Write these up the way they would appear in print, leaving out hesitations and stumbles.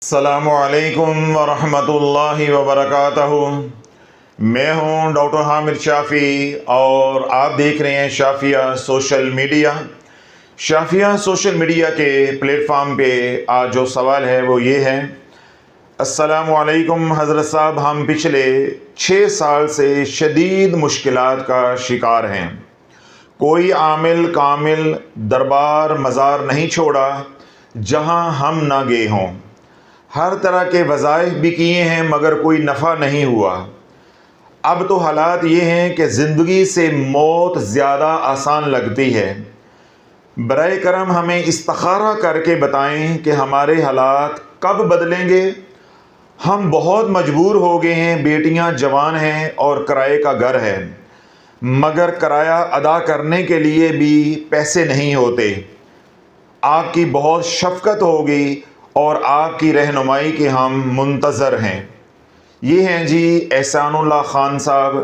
السلام علیکم ورحمۃ اللہ وبرکاتہ۔ میں ہوں ڈاکٹر حامد شافی اور آپ دیکھ رہے ہیں Shafia social media. Shafia social media کے پلیٹ فارم پہ آج جو سوال ہے وہ یہ ہے: السلام علیکم حضرت صاحب، ہم پچھلے 6 سال سے شدید مشکلات کا شکار ہیں۔ کوئی عامل کامل دربار مزار نہیں چھوڑا جہاں ہم نہ گئے ہوں۔ ہر طرح کے وظائف بھی کیے ہیں مگر کوئی نفع نہیں ہوا۔ اب تو حالات یہ ہیں کہ زندگی سے موت زیادہ آسان لگتی ہے۔ برائے کرم ہمیں استخارہ کر کے بتائیں کہ ہمارے حالات کب بدلیں گے۔ ہم بہت مجبور ہو گئے ہیں، بیٹیاں جوان ہیں اور کرائے کا گھر ہے، مگر کرایہ ادا کرنے کے لیے بھی پیسے نہیں ہوتے۔ آپ کی بہت شفقت ہوگی اور آپ کی رہنمائی کے ہم منتظر ہیں۔ یہ ہیں جی احسان اللہ خان صاحب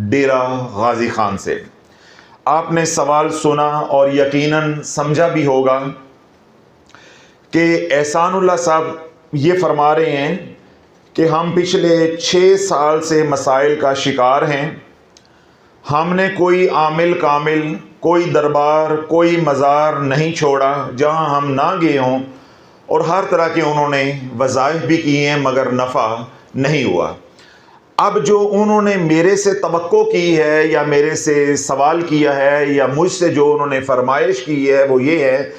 ڈیرہ غازی خان سے۔ آپ نے سوال سنا اور یقیناً سمجھا بھی ہوگا کہ احسان اللہ صاحب یہ فرما رہے ہیں کہ ہم پچھلے 6 سال سے مسائل کا شکار ہیں۔ ہم نے کوئی عامل کامل، کوئی دربار، کوئی مزار نہیں چھوڑا جہاں ہم نہ گئے ہوں، اور ہر طرح کے انہوں نے وظائف بھی کیے ہیں مگر نفع نہیں ہوا۔ اب جو انہوں نے میرے سے توقع کی ہے یا میرے سے سوال کیا ہے یا مجھ سے جو انہوں نے فرمائش کی ہے وہ یہ ہے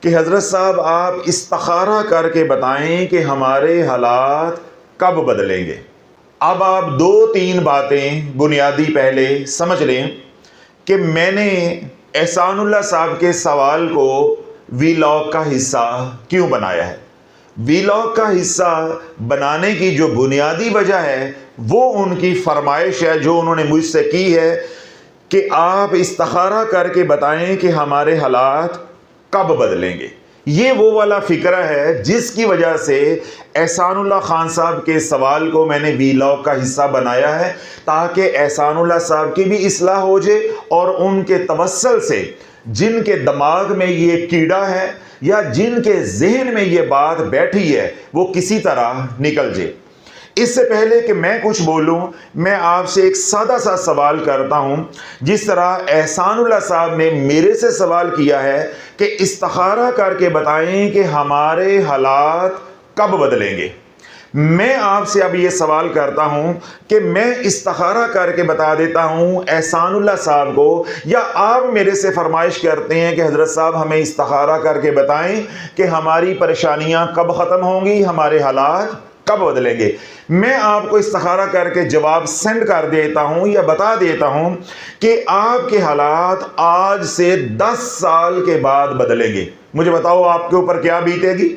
کہ حضرت صاحب آپ استخارہ کر کے بتائیں کہ ہمارے حالات کب بدلیں گے۔ اب آپ 2-3 باتیں بنیادی پہلے سمجھ لیں کہ میں نے احسان اللہ صاحب کے سوال کو ویلاگ کا حصہ کیوں بنایا ہے۔ ویلاگ کا حصہ بنانے کی جو بنیادی وجہ ہے وہ ان کی فرمائش ہے جو انہوں نے مجھ سے کی ہے کہ آپ استخارہ کر کے بتائیں کہ ہمارے حالات کب بدلیں گے۔ یہ وہ والا فکرہ ہے جس کی وجہ سے احسان اللہ خان صاحب کے سوال کو میں نے ویلاگ کا حصہ بنایا ہے، تاکہ احسان اللہ صاحب کی بھی اصلاح ہو جائے اور ان کے توسل سے جن کے دماغ میں یہ کیڑا ہے یا جن کے ذہن میں یہ بات بیٹھی ہے وہ کسی طرح نکل جائے۔ اس سے پہلے کہ میں کچھ بولوں، میں آپ سے ایک سادہ سا سوال کرتا ہوں۔ جس طرح احسان اللہ صاحب نے میرے سے سوال کیا ہے کہ استخارہ کر کے بتائیں کہ ہمارے حالات کب بدلیں گے، میں آپ سے اب یہ سوال کرتا ہوں کہ میں استخارہ کر کے بتا دیتا ہوں احسان اللہ صاحب کو، یا آپ میرے سے فرمائش کرتے ہیں کہ حضرت صاحب ہمیں استخارہ کر کے بتائیں کہ ہماری پریشانیاں کب ختم ہوں گی، ہمارے حالات کب بدلیں گے۔ میں آپ کو استخارہ کر کے جواب سینڈ کر دیتا ہوں یا بتا دیتا ہوں کہ آپ کے حالات آج سے 10 سال کے بعد بدلیں گے۔ مجھے بتاؤ آپ کے اوپر کیا بیتے گی؟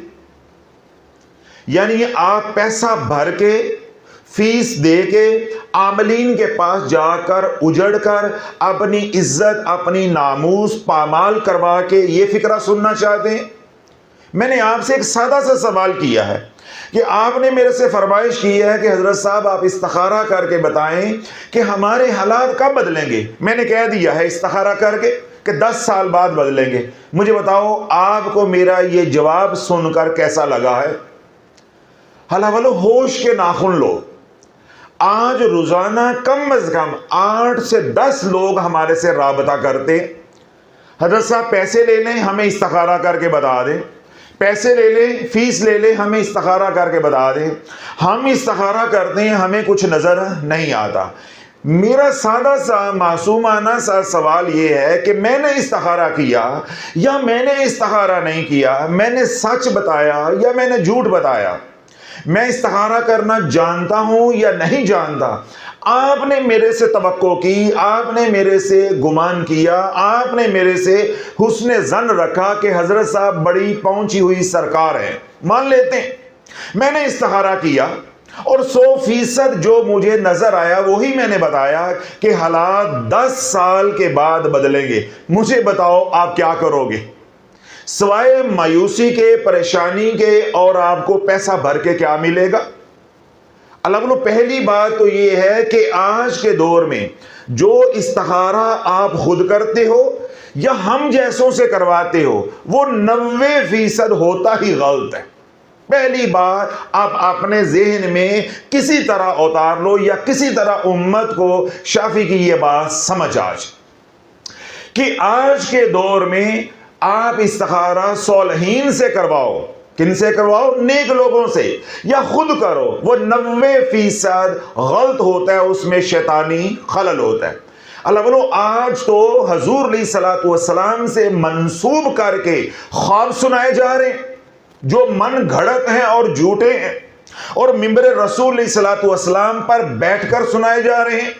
یعنی آپ پیسہ بھر کے، فیس دے کے، عاملین کے پاس جا کر اجڑ کر اپنی عزت، اپنی ناموس پامال کروا کے یہ فکرہ سننا چاہتے ہیں؟ میں نے آپ سے ایک سادہ سا سوال کیا ہے کہ آپ نے میرے سے فرمائش کی ہے کہ حضرت صاحب آپ استخارہ کر کے بتائیں کہ ہمارے حالات کب بدلیں گے۔ میں نے کہہ دیا ہے استخارہ کر کے کہ 10 سال بعد بدلیں گے۔ مجھے بتاؤ آپ کو میرا یہ جواب سن کر کیسا لگا ہے؟ حالا والو ہوش کے ناخن لو۔ آج روزانہ کم از کم 8 سے 10 لوگ ہمارے سے رابطہ کرتے، حضرت صاحب پیسے لے لیں ہمیں استخارہ کر کے بتا دیں، پیسے لے لیں، فیس لے لیں ہمیں استخارہ کر کے بتا دیں۔ ہم استخارہ کرتے ہیں ہمیں کچھ نظر نہیں آتا۔ میرا سادہ سا معصومانہ سا سوال یہ ہے کہ میں نے استخارہ کیا یا میں نے استخارہ نہیں کیا، میں نے سچ بتایا یا میں نے جھوٹ بتایا، میں استخارہ کرنا جانتا ہوں یا نہیں جانتا۔ آپ نے میرے سے توقع کی، آپ نے میرے سے گمان کیا، آپ نے میرے سے حسن ظن رکھا کہ حضرت صاحب بڑی پہنچی ہوئی سرکار ہے، مان لیتے ہیں۔ میں نے استخارہ کیا اور 100% جو مجھے نظر آیا وہی میں نے بتایا کہ حالات 10 سال کے بعد بدلیں گے۔ مجھے بتاؤ آپ کیا کرو گے؟ سوائے مایوسی کے، پریشانی کے، اور آپ کو پیسہ بھر کے کیا ملے گا؟ الگ پہلی بات تو یہ ہے کہ آج کے دور میں جو استخارہ آپ خود کرتے ہو یا ہم جیسوں سے کرواتے ہو وہ 90% ہوتا ہی غلط ہے۔ پہلی بار آپ اپنے ذہن میں کسی طرح اتار لو یا کسی طرح امت کو شافی کی یہ بات سمجھ کہ آج کے دور میں آپ استخارہ صالحین سے کرواؤ. کن سے کرواؤ؟ نیک لوگوں سے، یا خود کرو. وہ 90% غلط ہوتا ہے، اس میں شیطانی خلل ہوتا ہے. اللہ بولو آج تو حضور علیہ الصلوۃ والسلام سے منسوب کر کے خواب سنائے جا رہے ہیں جو من گھڑت ہیں اور جھوٹے ہیں، اور ممبر رسول علیہ الصلوۃ والسلام پر بیٹھ کر سنائے جا رہے ہیں،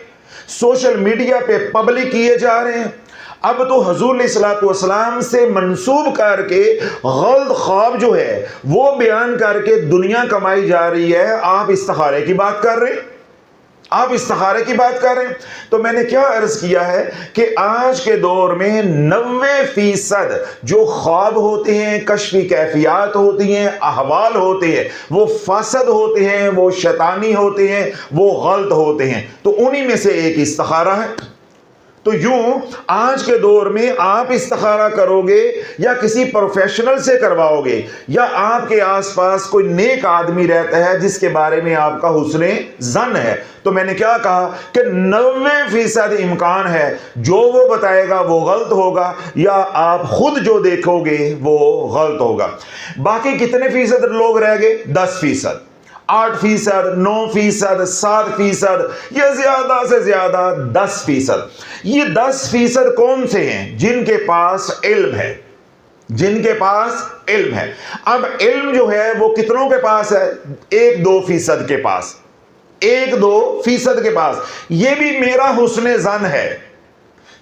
سوشل میڈیا پہ پبلک کیے جا رہے ہیں. اب تو حضور علیہ الصلوۃ والسلام سے منسوب کر کے غلط خواب جو ہے وہ بیان کر کے دنیا کمائی جا رہی ہے. آپ استخارے کی بات کر رہے ہیں، آپ استخارے کی بات کر رہے ہیں. تو میں نے کیا عرض کیا ہے کہ آج کے دور میں 90% جو خواب ہوتے ہیں، کشفی کیفیات ہوتی ہیں، احوال ہوتے ہیں، وہ فاسد ہوتے ہیں، وہ شیطانی ہوتے ہیں، وہ غلط ہوتے ہیں. تو انہی میں سے ایک استخارہ ہے. تو یوں آج کے دور میں آپ استخارہ کرو گے یا کسی پروفیشنل سے کرواؤ گے، یا آپ کے آس پاس کوئی نیک آدمی رہتا ہے جس کے بارے میں آپ کا حسن ظن ہے، تو میں نے کیا کہا کہ 90% امکان ہے جو وہ بتائے گا وہ غلط ہوگا، یا آپ خود جو دیکھو گے وہ غلط ہوگا. باقی کتنے فیصد لوگ رہ گئے؟ 10%، 8%، 9%، 7%، یا زیادہ سے زیادہ 10%. یہ 10% کون سے ہیں؟ جن کے پاس علم ہے، جن کے پاس علم ہے. اب علم جو ہے وہ کتنوں کے پاس ہے؟ 1-2% کے پاس، 1-2% کے پاس. یہ بھی میرا حسن ظن ہے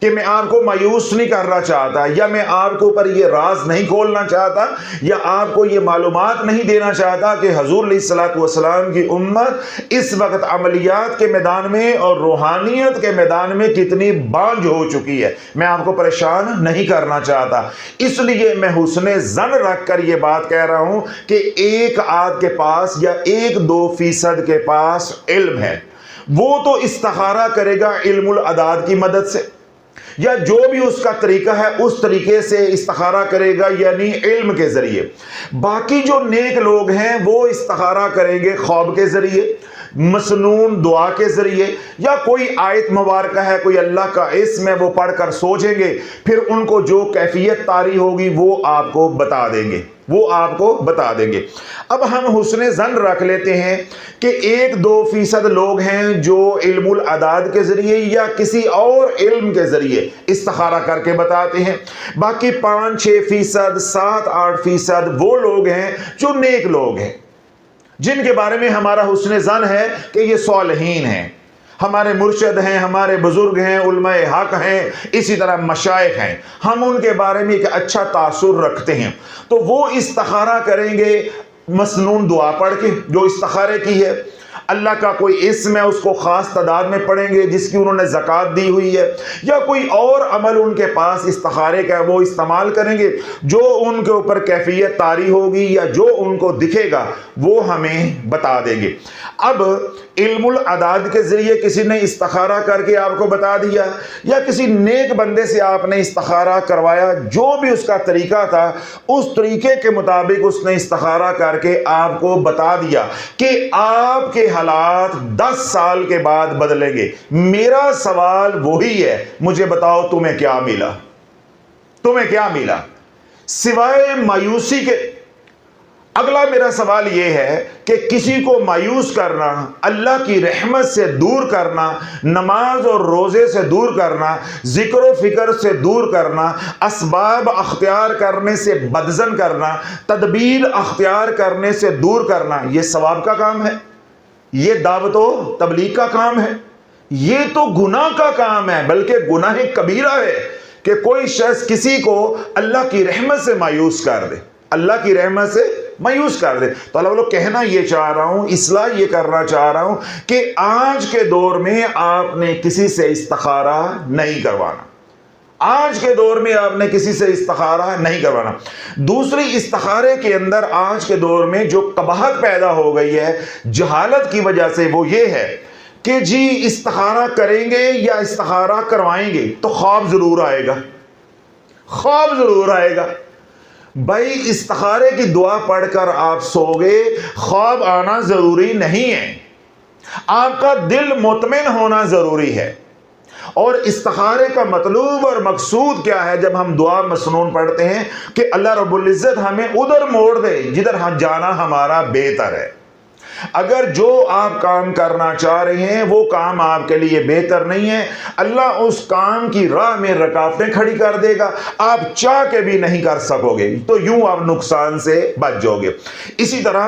کہ میں آپ کو مایوس نہیں کرنا چاہتا، یا میں آپ کو اوپر یہ راز نہیں کھولنا چاہتا، یا آپ کو یہ معلومات نہیں دینا چاہتا کہ حضور علیہ الصلوۃ والسلام کی امت اس وقت عملیات کے میدان میں اور روحانیت کے میدان میں کتنی بانجھ ہو چکی ہے. میں آپ کو پریشان نہیں کرنا چاہتا، اس لیے میں حسن ظن رکھ کر یہ بات کہہ رہا ہوں کہ 1-8 کے پاس یا 1-2% کے پاس علم ہے، وہ تو استخارہ کرے گا علم العداد کی مدد سے، یا جو بھی اس کا طریقہ ہے اس طریقے سے استخارہ کرے گا، یعنی علم کے ذریعے. باقی جو نیک لوگ ہیں وہ استخارہ کریں گے خواب کے ذریعے، مسنون دعا کے ذریعے، یا کوئی آیت مبارکہ ہے، کوئی اللہ کا اسم ہے، وہ پڑھ کر سوچیں گے، پھر ان کو جو کیفیت طاری ہوگی وہ آپ کو بتا دیں گے، وہ آپ کو بتا دیں گے. اب ہم حسن ظن رکھ لیتے ہیں کہ 1-2% لوگ ہیں جو علم العداد کے ذریعے یا کسی اور علم کے ذریعے استخارہ کر کے بتاتے ہیں. باقی 5-6%، 7-8% وہ لوگ ہیں جو نیک لوگ ہیں، جن کے بارے میں ہمارا حسن ظن ہے کہ یہ صالحین ہیں، ہمارے مرشد ہیں، ہمارے بزرگ ہیں، علماء حق ہیں، اسی طرح مشائخ ہیں، ہم ان کے بارے میں ایک اچھا تاثر رکھتے ہیں. تو وہ استخارہ کریں گے مسنون دعا پڑھ کے، جو استخارے کی ہے. اللہ کا کوئی اسم ہے، اس کو خاص تعداد میں پڑھیں گے جس کی انہوں نے زکوٰۃ دی ہوئی ہے، یا کوئی اور عمل ان کے پاس استخارے کا ہے وہ استعمال کریں گے. جو ان کے اوپر کیفیت طاری ہوگی یا جو ان کو دکھے گا وہ ہمیں بتا دیں گے. اب علم العداد کے ذریعے کسی نے استخارہ کر کے آپ کو بتا دیا، یا کسی نیک بندے سے آپ نے استخارہ کروایا، جو بھی اس کا طریقہ تھا اس طریقے کے مطابق اس نے استخارہ کر کے آپ کو بتا دیا کہ آپ کے حالات 10 سال کے بعد بدلیں گے. میرا سوال وہی ہے، مجھے بتاؤ تمہیں کیا ملا؟ تمہیں کیا ملا سوائے مایوسی کے؟ اگلا میرا سوال یہ ہے کہ کسی کو مایوس کرنا، اللہ کی رحمت سے دور کرنا، نماز اور روزے سے دور کرنا، ذکر و فکر سے دور کرنا، اسباب اختیار کرنے سے بدظن کرنا، تدبیر اختیار کرنے سے دور کرنا، یہ ثواب کا کام ہے؟ یہ دعوت و تبلیغ کا کام ہے؟ یہ تو گناہ کا کام ہے، بلکہ گناہ کبیرہ ہے کہ کوئی شخص کسی کو اللہ کی رحمت سے مایوس کر دے، اللہ کی رحمت سے مایوس کر دے. تو اللہ والوں کہنا یہ چاہ رہا ہوں، اصلاح یہ کرنا چاہ رہا ہوں کہ آج کے دور میں آپ نے کسی سے استخارہ نہیں کروانا. آج کے دور میں آپ نے کسی سے استخارہ نہیں کروانا. دوسری، استخارے کے اندر آج کے دور میں جو قباحت پیدا ہو گئی ہے جہالت کی وجہ سے، وہ یہ ہے کہ جی استخارہ کریں گے یا استخارہ کروائیں گے تو خواب ضرور آئے گا، خواب ضرور آئے گا. بھائی استخارے کی دعا پڑھ کر آپ سوگے، خواب آنا ضروری نہیں ہے، آپ کا دل مطمئن ہونا ضروری ہے۔ اور استخارے کا مطلوب اور مقصود کیا ہے؟ جب ہم دعا مسنون پڑھتے ہیں کہ اللہ رب العزت ہمیں ادھر موڑ دے جدھر جانا ہمارا بہتر ہے۔ اگر جو آپ کام کرنا چاہ رہے ہیں وہ کام آپ کے لیے بہتر نہیں ہے، اللہ اس کام کی راہ میں رکاوٹیں کھڑی کر دے گا، آپ چاہ کے بھی نہیں کر سکو گے، تو یوں آپ نقصان سے بچ جاؤ گے۔ اسی طرح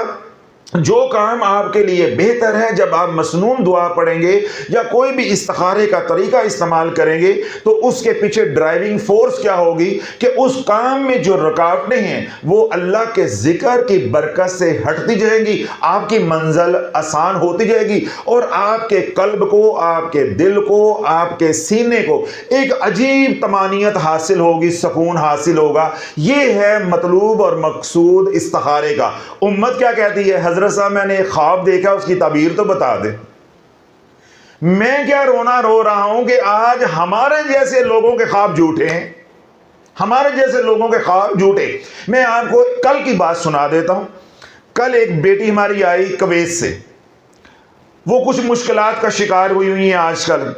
جو کام آپ کے لیے بہتر ہے، جب آپ مسنون دعا پڑھیں گے یا کوئی بھی استخارے کا طریقہ استعمال کریں گے تو اس کے پیچھے ڈرائیونگ فورس کیا ہوگی کہ اس کام میں جو رکاوٹیں ہیں وہ اللہ کے ذکر کی برکت سے ہٹتی جائیں گی، آپ کی منزل آسان ہوتی جائے گی، اور آپ کے قلب کو، آپ کے دل کو، آپ کے سینے کو ایک عجیب طمانینت حاصل ہوگی، سکون حاصل ہوگا۔ یہ ہے مطلوب اور مقصود استخارے کا۔ امت کیا کہتی ہے؟ حضرت صاحب میں نے ایک خواب دیکھا، اس کی تعبیر تو بتا دے۔ میں کیا رونا رو رہا ہوں کہ آج ہمارے جیسے لوگوں کے خواب جھوٹے ہیں، ہمارے جیسے لوگوں کے خواب جھوٹے۔ میں آپ کو کل کی بات سنا دیتا ہوں۔ کل ایک بیٹی ہماری آئی کویت سے، وہ کچھ مشکلات کا شکار ہوئی ہیں آج کل۔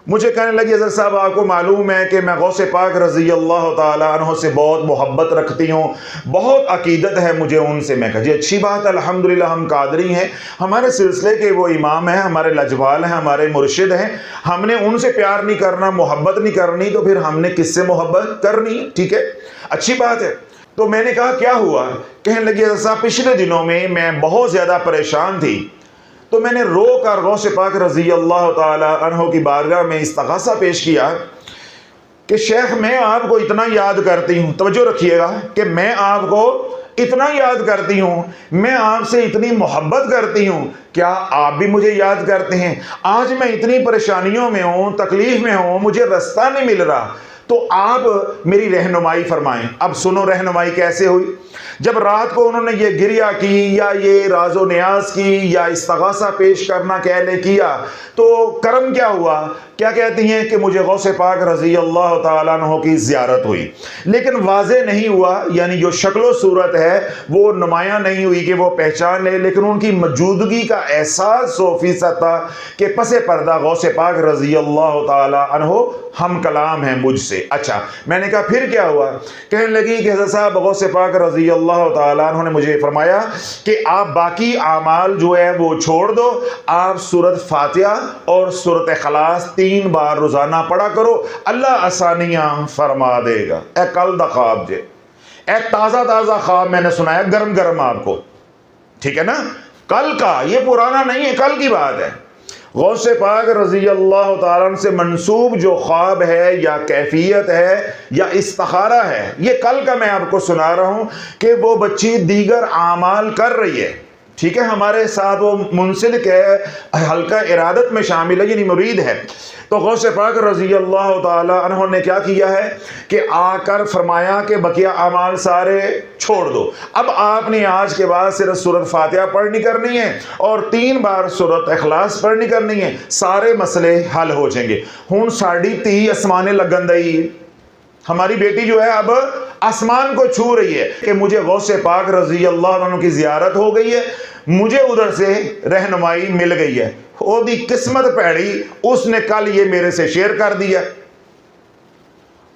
مجھے کہنے لگی حضرت صاحب آپ کو معلوم ہے کہ میں غوث پاک رضی اللہ تعالیٰ عنہ سے بہت محبت رکھتی ہوں، بہت عقیدت ہے مجھے ان سے۔ میں کہا جی اچھی بات ہے، الحمدللہ ہم قادری ہیں، ہمارے سلسلے کے وہ امام ہیں، ہمارے لجوال ہیں، ہمارے مرشد ہیں، ہم نے ان سے پیار نہیں کرنا، محبت نہیں کرنی، تو پھر ہم نے کس سے محبت کرنی؟ ٹھیک ہے، اچھی بات ہے۔ تو میں نے کہا کیا ہوا؟ کہنے لگی حضرت صاحب پچھلے دنوں میں بہت زیادہ پریشان تھی، تو میں نے رو کر غوث پاک رضی اللہ تعالی عنہ کی بارگاہ میں استغاثہ پیش کیا کہ شیخ میں آپ کو اتنا یاد کرتی ہوں، توجہ رکھیے گا کہ میں آپ کو اتنا یاد کرتی ہوں، میں آپ سے اتنی محبت کرتی ہوں، کیا آپ بھی مجھے یاد کرتے ہیں؟ آج میں اتنی پریشانیوں میں ہوں، تکلیف میں ہوں، مجھے رستہ نہیں مل رہا، تو آپ میری رہنمائی فرمائیں۔ اب سنو رہنمائی کیسے ہوئی۔ جب رات کو انہوں نے یہ گریہ کی یا یہ راز و نیاز کی یا استغاثہ پیش کرنا کہنے کیا، تو کرم کیا ہوا؟ کیا کہتی ہیں کہ مجھے غوث پاک رضی اللہ تعالیٰ عنہ کی زیارت ہوئی، لیکن واضح نہیں ہوا، یعنی جو شکل و صورت ہے وہ نمایاں نہیں ہوئی کہ وہ پہچان لے، لیکن ان کی موجودگی کا احساس 100% تھا کہ پس پردہ غوث پاک رضی اللہ تعالیٰ عنہ ہم کلام ہیں مجھ سے۔ اچھا، میں نے کہا پھر کیا ہوا؟ کہنے لگی کہ حضرت صاحب غوث پاک رضی اللہ تعالیٰ عنہ نے مجھے فرمایا کہ آپ باقی اعمال جو ہے وہ چھوڑ دو، آپ سورۃ فاتحہ اور سورۃ اخلاص 3 بار روزانہ پڑھا کرو، اللہ آسانیاں فرما دے گا۔ اے کل دا خواب جے، اے تازہ خواب میں نے سنایا، گرم گرم آپ کو، ٹھیک ہے نا، کل کا، یہ پرانا نہیں ہے، کل کی بات ہے۔ غوث پاک رضی اللہ تعالیٰ عنہ سے منسوب جو خواب ہے یا کیفیت ہے یا استخارہ ہے، یہ کل کا میں آپ کو سنا رہا ہوں کہ وہ بچی دیگر اعمال کر رہی ہے، ٹھیک ہے، ہمارے ساتھ وہ منسلک ہے، حلقہ ارادت میں شامل ہے، یعنی مرید ہے۔ تو غوث پاک رضی اللہ تعالیٰ عنہ نے کیا کیا ہے کہ آ کر فرمایا کہ بقیہ اعمال سارے چھوڑ دو، اب آپ نے آج کے بعد صرف سورۃ فاتحہ پڑھنی کرنی ہے اور 3 بار سورۃ اخلاص پڑھنی کرنی ہے، سارے مسئلے حل ہو جائیں گے۔ ہوں ساڑی 30 اسمانے لگن دئی، ہماری بیٹی جو ہے اب آسمان کو چھو رہی ہے کہ مجھے غوث پاک رضی اللہ عنہ کی زیارت ہو گئی ہے، مجھے ادھر سے رہنمائی مل گئی ہے۔ او دی قسمت پیڑی، اس نے کل یہ میرے سے شیئر کر دیا۔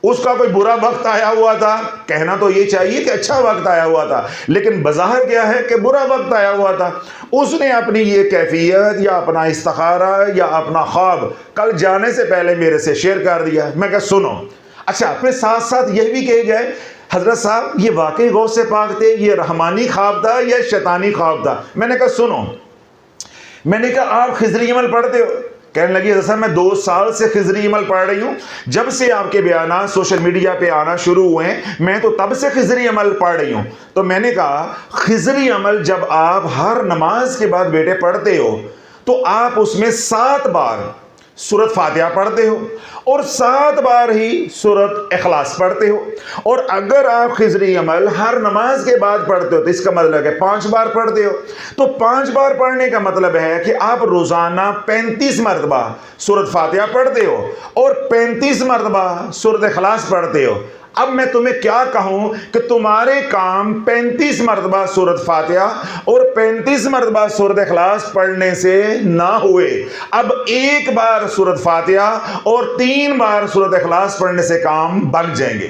اس کا کوئی برا وقت آیا ہوا تھا، کہنا تو یہ چاہیے کہ اچھا وقت آیا ہوا تھا، لیکن بظاہر کیا ہے کہ برا وقت آیا ہوا تھا۔ اس نے اپنی یہ کیفیت یا اپنا استخارہ یا اپنا خواب کل جانے سے پہلے میرے سے شیئر کر دیا۔ میں کہا سنو، اچھا پھر ساتھ ساتھ یہ بھی کہے گئے حضرت صاحب یہ واقعی غوث پاک تھے، یہ رحمانی خواب تھا یا شیطانی خواب تھا؟ میں نے کہا سنو، میں نے کہا آپ خضری عمل پڑھتے ہو؟ کہنے لگی حضرت صاحب میں 2 سال سے خضری عمل پڑھ رہی ہوں، جب سے آپ کے بیانات سوشل میڈیا پہ آنا شروع ہوئے ہیں میں تو تب سے خضری عمل پڑھ رہی ہوں۔ تو میں نے کہا خضری عمل جب آپ ہر نماز کے بعد بیٹے پڑھتے ہو تو آپ اس میں 7 بار سورۃ فاتحہ پڑھتے ہو اور 7 بار ہی سورۃ اخلاص پڑھتے ہو، اور اگر آپ خضری عمل ہر نماز کے بعد پڑھتے ہو تو اس کا مطلب ہے 5 بار پڑھتے ہو۔ تو 5 بار پڑھنے کا مطلب ہے کہ آپ روزانہ 35 مرتبہ سورۃ فاتحہ پڑھتے ہو اور 35 مرتبہ سورۃ اخلاص پڑھتے ہو۔ اب میں تمہیں کیا کہوں کہ تمہارے کام 35 مرتبہ سورۃ فاتحہ اور 35 مرتبہ سورۃ اخلاص پڑھنے سے نہ ہوئے، اب ایک بار سورۃ فاتحہ اور 3 بار سورۃ اخلاص پڑھنے سے کام بن جائیں گے۔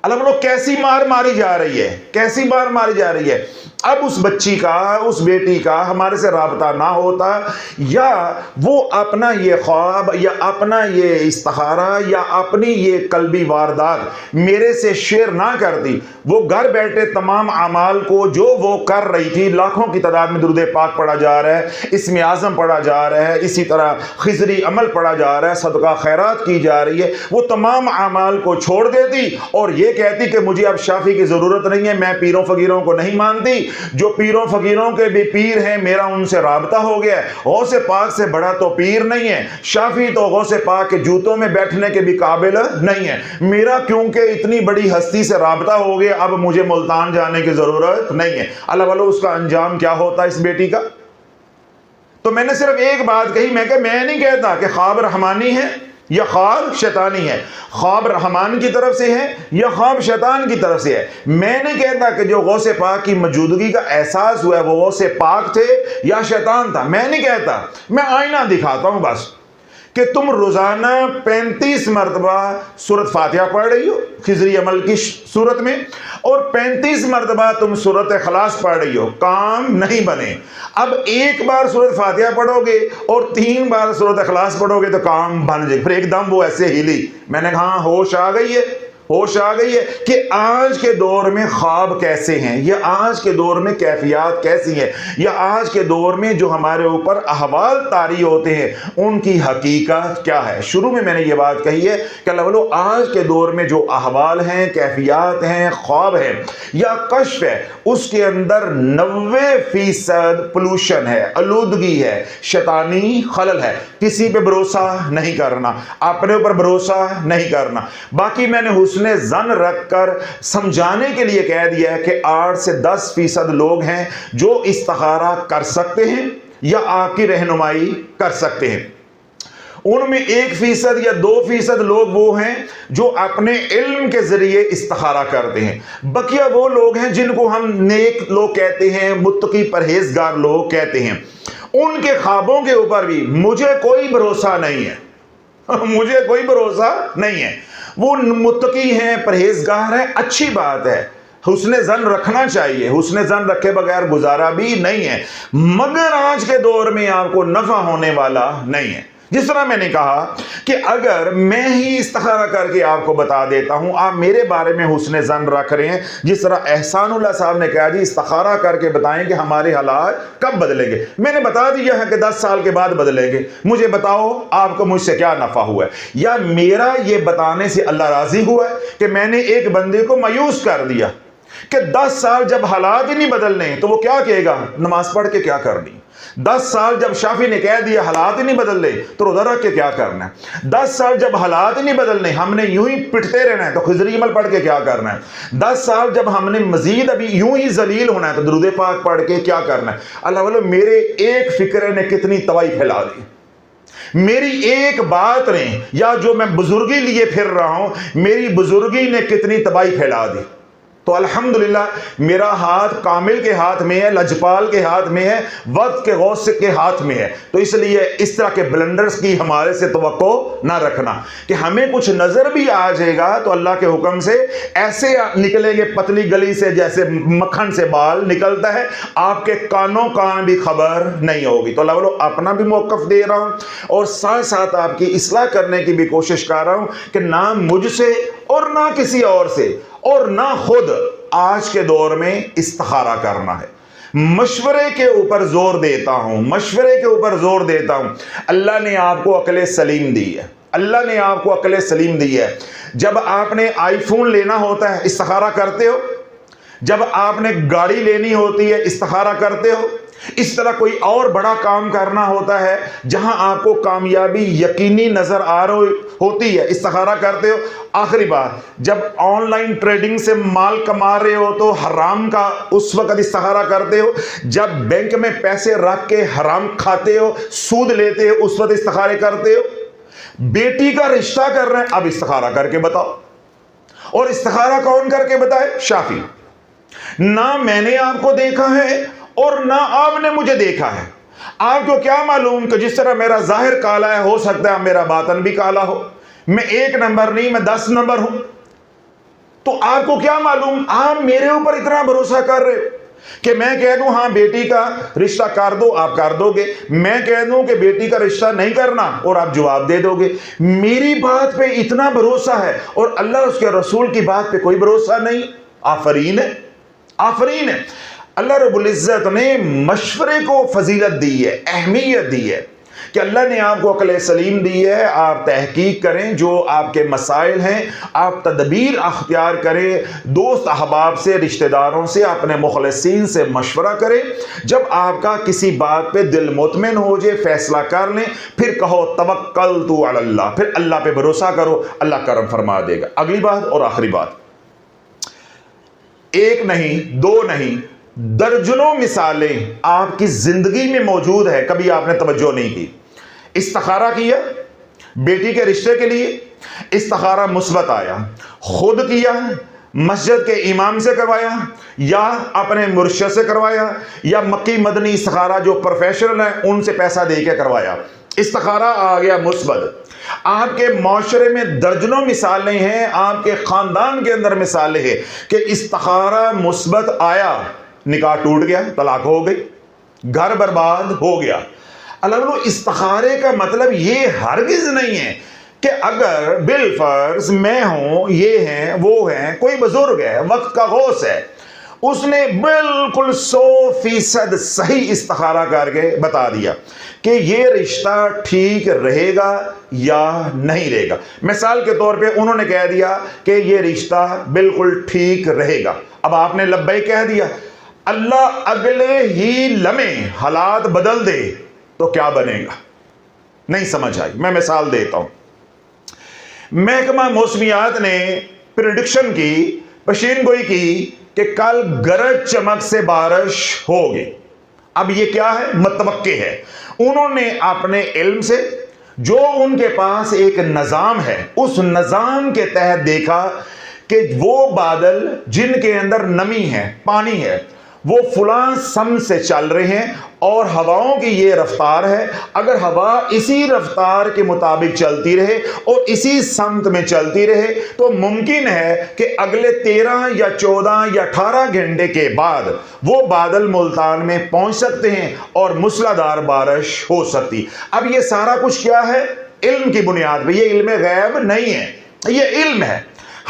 اللہ بولو کیسی مار ماری جا رہی ہے، کیسی مار ماری جا رہی ہے۔ اب اس بچی کا، اس بیٹی کا ہمارے سے رابطہ نہ ہوتا، یا وہ اپنا یہ خواب یا اپنا یہ استخارہ یا اپنی یہ قلبی واردات میرے سے شیئر نہ کرتی، وہ گھر بیٹھے تمام اعمال کو جو وہ کر رہی تھی، لاکھوں کی تعداد میں درود پاک پڑھا جا رہا ہے، اسم اعظم پڑھا جا رہا ہے، اسی طرح خضری عمل پڑھا جا رہا ہے، صدقہ خیرات کی جا رہی ہے، وہ تمام اعمال کو چھوڑ دیتی اور یہ کہتی کہ مجھے اب شافی کی ضرورت نہیں ہے، میں پیروں فقیروں کو نہیں مانتی، جو پیروں فقیروں کے بھی پیر ہیں میرا ان سے رابطہ ہو گیا ہے، غوث پاک سے بڑا تو پیر نہیں ہے، شافی تو غوث پاک کے جوتوں میں بیٹھنے کے بھی قابل نہیں ہے، میرا کیونکہ اتنی بڑی ہستی سے رابطہ ہو گیا اب مجھے ملتان جانے کی ضرورت نہیں ہے۔ اللہ والو اس کا انجام کیا ہوتا ہے اس بیٹی کا؟ تو میں نے صرف ایک بات کہی، میں نہیں کہتا کہ خواب رحمانی ہے یا خواب شیطانی ہے، خواب رحمان کی طرف سے ہے یا خواب شیطان کی طرف سے ہے، میں نہیں کہتا کہ جو غوث پاک کی موجودگی کا احساس ہوا ہے وہ غوث پاک تھے یا شیطان تھا، میں نہیں کہتا، میں آئینہ دکھاتا ہوں بس کہ تم روزانہ 35 مرتبہ سورۃ فاتحہ پڑھ رہی ہو خضری عمل کی صورت میں، اور 35 مرتبہ تم سورۃ اخلاص پڑھ رہی ہو، کام نہیں بنے۔ اب ایک بار سورۃ فاتحہ پڑھو گے اور 3 بار سورۃ اخلاص پڑھو گے تو کام بن جائے۔ پھر ایک دم وہ ایسے ہلی، میں نے کہا ہوش آ گئی ہے، ہوش آ گئی ہے کہ آج کے دور میں خواب کیسے ہیں، یا آج کے دور میں کیفیات کیسی ہیں، یا آج کے دور میں جو ہمارے اوپر احوال طاری ہوتے ہیں ان کی حقیقت کیا ہے۔ شروع میں نے یہ بات کہی ہے کہ اللہ والو آج کے دور میں جو احوال ہیں، کیفیات ہیں، خواب ہیں یا کشف ہے، اس کے اندر 90% پولوشن ہے، آلودگی ہے، شیطانی خلل ہے۔ کسی پہ بھروسہ نہیں کرنا، اپنے اوپر بھروسہ نہیں کرنا۔ باقی میں نے حسن ظن رکھ کر سمجھانے کے لیے کہہ دیا ہے کہ 8 سے 10% لوگ ہیں جو استخارہ کر سکتے ہیں یا آپ کی رہنمائی کر سکتے ہیں، ان میں 1% یا 2% لوگ وہ ہیں جو اپنے علم کے ذریعے استخارہ کرتے ہیں، بقیہ وہ لوگ ہیں جن کو ہم نیک لوگ کہتے ہیں، متقی پرہیزگار لوگ کہتے ہیں۔ ان کے خوابوں کے اوپر بھی مجھے کوئی بھروسہ نہیں ہے، مجھے کوئی بھروسہ نہیں ہے۔ وہ متقی ہیں، پرہیزگار ہیں، اچھی بات ہے، حسن ظن رکھنا چاہیے، حسن ظن رکھے بغیر گزارا بھی نہیں ہے، مگر آج کے دور میں آپ کو نفع ہونے والا نہیں ہے۔ جس طرح میں نے کہا کہ اگر میں ہی استخارہ کر کے آپ کو بتا دیتا ہوں، آپ میرے بارے میں حسن ظن رکھ رہے ہیں، جس طرح احسان اللہ صاحب نے کہا جی استخارہ کر کے بتائیں کہ ہمارے حالات کب بدلیں گے، میں نے بتا دیا ہے کہ 10 سال کے بعد بدلیں گے، مجھے بتاؤ آپ کو مجھ سے کیا نفع ہوا ہے، یا میرا یہ بتانے سے اللہ راضی ہوا ہے کہ میں نے ایک بندے کو مایوس کر دیا کہ 10 سال جب حالات ہی نہیں بدلنے تو وہ کیا کہے گا، نماز پڑھ کے کیا کرنی۔ 10 سال جب شافی نے کہہ دیا حالات ہی نہیں بدلنے تو روزہ رکھ کے کیا کرنا ہے۔ 10 سال جب حالات ہی نہیں بدلنے، ہم نے یوں ہی پٹتے رہنا ہے تو خضری عمل پڑھ کے کیا کرنا ہے۔ 10 سال جب ہم نے مزید ابھی یوں ہی ذلیل ہونا ہے تو درود پاک پڑھ کے کیا کرنا ہے۔ اللہ والو میرے ایک فکر نے کتنی تباہی پھیلا دی، میری ایک بات نے، یا جو میں بزرگی لیے پھر رہا ہوں، میری بزرگی نے کتنی تباہی پھیلا دی۔ تو الحمدللہ میرا ہاتھ کامل کے ہاتھ میں ہے، لجپال کے ہاتھ میں ہے، وقت کے غوث کے ہاتھ میں ہے، تو اس لیے اس طرح کے بلنڈرز کی ہمارے سے توقع نہ رکھنا کہ ہمیں کچھ نظر بھی آ جائے گا تو اللہ کے حکم سے ایسے نکلیں گے پتلی گلی سے جیسے مکھن سے بال نکلتا ہے، آپ کے کانوں کان بھی خبر نہیں ہوگی۔ تو اللہ والو اپنا بھی موقف دے رہا ہوں اور ساتھ ساتھ آپ کی اصلاح کرنے کی بھی کوشش کر رہا ہوں کہ نہ مجھ سے اور نہ کسی اور سے اور نہ خود آج کے دور میں استخارہ کرنا ہے۔ مشورے کے اوپر زور دیتا ہوں، مشورے کے اوپر زور دیتا ہوں۔ اللہ نے آپ کو عقل سلیم دی ہے، اللہ نے آپ کو عقل سلیم دی ہے۔ جب آپ نے آئی فون لینا ہوتا ہے استخارہ کرتے ہو، جب آپ نے گاڑی لینی ہوتی ہے استخارہ کرتے ہو، اس طرح کوئی اور بڑا کام کرنا ہوتا ہے جہاں آپ کو کامیابی یقینی نظر آ رہی ہوتی ہے استخارہ کرتے ہو۔ آخری بات، جب آن لائن ٹریڈنگ سے مال کما رہے ہو تو حرام کا اس وقت استخارہ کرتے ہو، جب بینک میں پیسے رکھ کے حرام کھاتے ہو، سود لیتے ہو، اس وقت استخارے کرتے ہو۔ بیٹی کا رشتہ کر رہے ہیں، اب استخارہ کر کے بتاؤ۔ اور استخارہ کون کر کے بتائے؟ شافی۔ نہ میں نے آپ کو دیکھا ہے اور نہ آپ نے مجھے دیکھا ہے، آپ کو کیا معلوم کہ جس طرح میرا ظاہر کالا ہے، ہو سکتا ہے میرا باطن بھی کالا ہو، میں 1 نمبر نہیں، میں 10 نمبر ہوں، تو آپ کو کیا معلوم؟ آپ میرے اوپر اتنا بھروسہ کر رہے ہو کہ میں کہہ دوں ہاں بیٹی کا رشتہ کر دو، آپ کر دو گے، میں کہہ دوں کہ بیٹی کا رشتہ نہیں کرنا اور آپ جواب دے دو گے۔ میری بات پہ اتنا بھروسہ ہے اور اللہ اس کے رسول کی بات پہ کوئی بھروسہ نہیں۔ آفرین ہے، آفرین ہے۔ اللہ رب العزت نے مشورے کو فضیلت دی ہے، اہمیت دی ہے کہ اللہ نے آپ کو عقل سلیم دی ہے، آپ تحقیق کریں، جو آپ کے مسائل ہیں آپ تدبیر اختیار کریں، دوست احباب سے، رشتہ داروں سے، اپنے مخلصین سے مشورہ کریں، جب آپ کا کسی بات پہ دل مطمئن ہو جائے فیصلہ کر لیں، پھر کہو توکلت علی اللہ، پھر اللہ پہ بھروسہ کرو، اللہ کرم فرما دے گا۔ اگلی بات اور آخری بات، ایک نہیں، 2 نہیں، درجنوں مثالیں آپ کی زندگی میں موجود ہے، کبھی آپ نے توجہ نہیں کی۔ استخارہ کیا بیٹی کے رشتے کے لیے، استخارہ مثبت آیا، خود کیا، مسجد کے امام سے کروایا یا اپنے مرشد سے کروایا یا مکی مدنی استخارہ جو پروفیشنل ہیں ان سے پیسہ دے کے کروایا، استخارہ آ گیا مثبت۔ آپ کے معاشرے میں درجنوں مثالیں ہیں، آپ کے خاندان کے اندر مثالیں ہیں کہ استخارہ مثبت آیا، نکاح ٹوٹ گیا، طلاق ہو گئی، گھر برباد ہو گیا۔ اللہ استخارے کا مطلب یہ ہرگز نہیں ہے کہ اگر بالفرض میں ہوں، یہ ہیں، وہ ہیں، کوئی بزرگ ہے، وقت کا غوث ہے، اس نے بالکل 100% صحیح استخارہ کر کے بتا دیا کہ یہ رشتہ ٹھیک رہے گا یا نہیں رہے گا۔ مثال کے طور پہ انہوں نے کہہ دیا کہ یہ رشتہ بالکل ٹھیک رہے گا، اب آپ نے لبیک کہہ دیا، اللہ اگلے ہی لمحے حالات بدل دے تو کیا بنے گا؟ نہیں سمجھ آئی۔ میں مثال دیتا ہوں، محکمہ موسمیات نے پریڈکشن کی، پیشین گوئی کی کہ کل گرج چمک سے بارش ہوگی۔ اب یہ کیا ہے؟ متوقع ہے۔ انہوں نے اپنے علم سے، جو ان کے پاس ایک نظام ہے، اس نظام کے تحت دیکھا کہ وہ بادل جن کے اندر نمی ہے، پانی ہے، وہ فلاں سمت سے چل رہے ہیں اور ہواؤں کی یہ رفتار ہے، اگر ہوا اسی رفتار کے مطابق چلتی رہے اور اسی سمت میں چلتی رہے تو ممکن ہے کہ اگلے 13 یا 14 یا 18 گھنٹے کے بعد وہ بادل ملتان میں پہنچ سکتے ہیں اور موسلادھار بارش ہو سکتی۔ اب یہ سارا کچھ کیا ہے؟ علم کی بنیاد پہ، یہ علم غیب نہیں ہے، یہ علم ہے،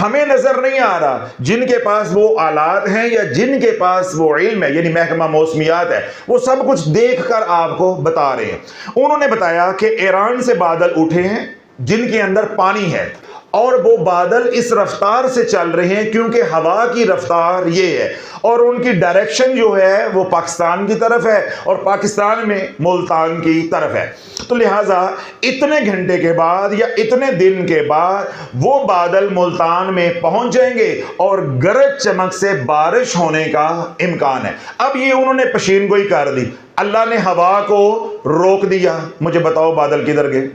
ہمیں نظر نہیں آ رہا۔ جن کے پاس وہ آلات ہیں یا جن کے پاس وہ علم ہے، یعنی محکمہ موسمیات ہے، وہ سب کچھ دیکھ کر آپ کو بتا رہے ہیں۔ انہوں نے بتایا کہ ایران سے بادل اٹھے ہیں جن کے اندر پانی ہے اور وہ بادل اس رفتار سے چل رہے ہیں کیونکہ ہوا کی رفتار یہ ہے اور ان کی ڈائریکشن جو ہے وہ پاکستان کی طرف ہے اور پاکستان میں ملتان کی طرف ہے، تو لہٰذا اتنے گھنٹے کے بعد یا اتنے دن کے بعد وہ بادل ملتان میں پہنچ جائیں گے اور گرج چمک سے بارش ہونے کا امکان ہے۔ اب یہ انہوں نے پیشین گوئی کر دی، اللہ نے ہوا کو روک دیا۔ مجھے بتاؤ بادل کدھر گئے؟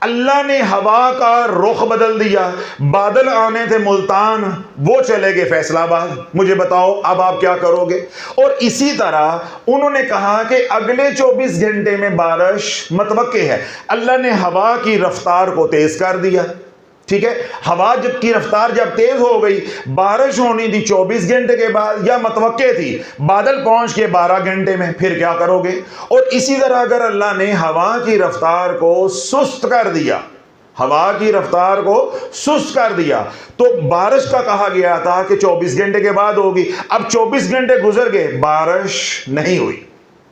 اللہ نے ہوا کا رخ بدل دیا، بادل آنے تھے ملتان، وہ چلے گئے فیصل آباد۔ مجھے بتاؤ اب آپ کیا کرو گے؟ اور اسی طرح انہوں نے کہا کہ اگلے 24 گھنٹے میں بارش متوقع ہے، اللہ نے ہوا کی رفتار کو تیز کر دیا۔ ٹھیک ہے، ہوا کی رفتار جب تیز ہو گئی، بارش ہونی تھی 24 گھنٹے کے بعد یا متوقع تھی، بادل پہنچ کے 12 گھنٹے میں، پھر کیا کرو گے؟ اور اسی طرح اگر اللہ نے ہوا کی رفتار کو سست کر دیا، ہوا کی رفتار کو سست کر دیا تو بارش کا کہا گیا تھا کہ 24 گھنٹے کے بعد ہوگی، اب 24 گھنٹے گزر گئے، بارش نہیں ہوئی،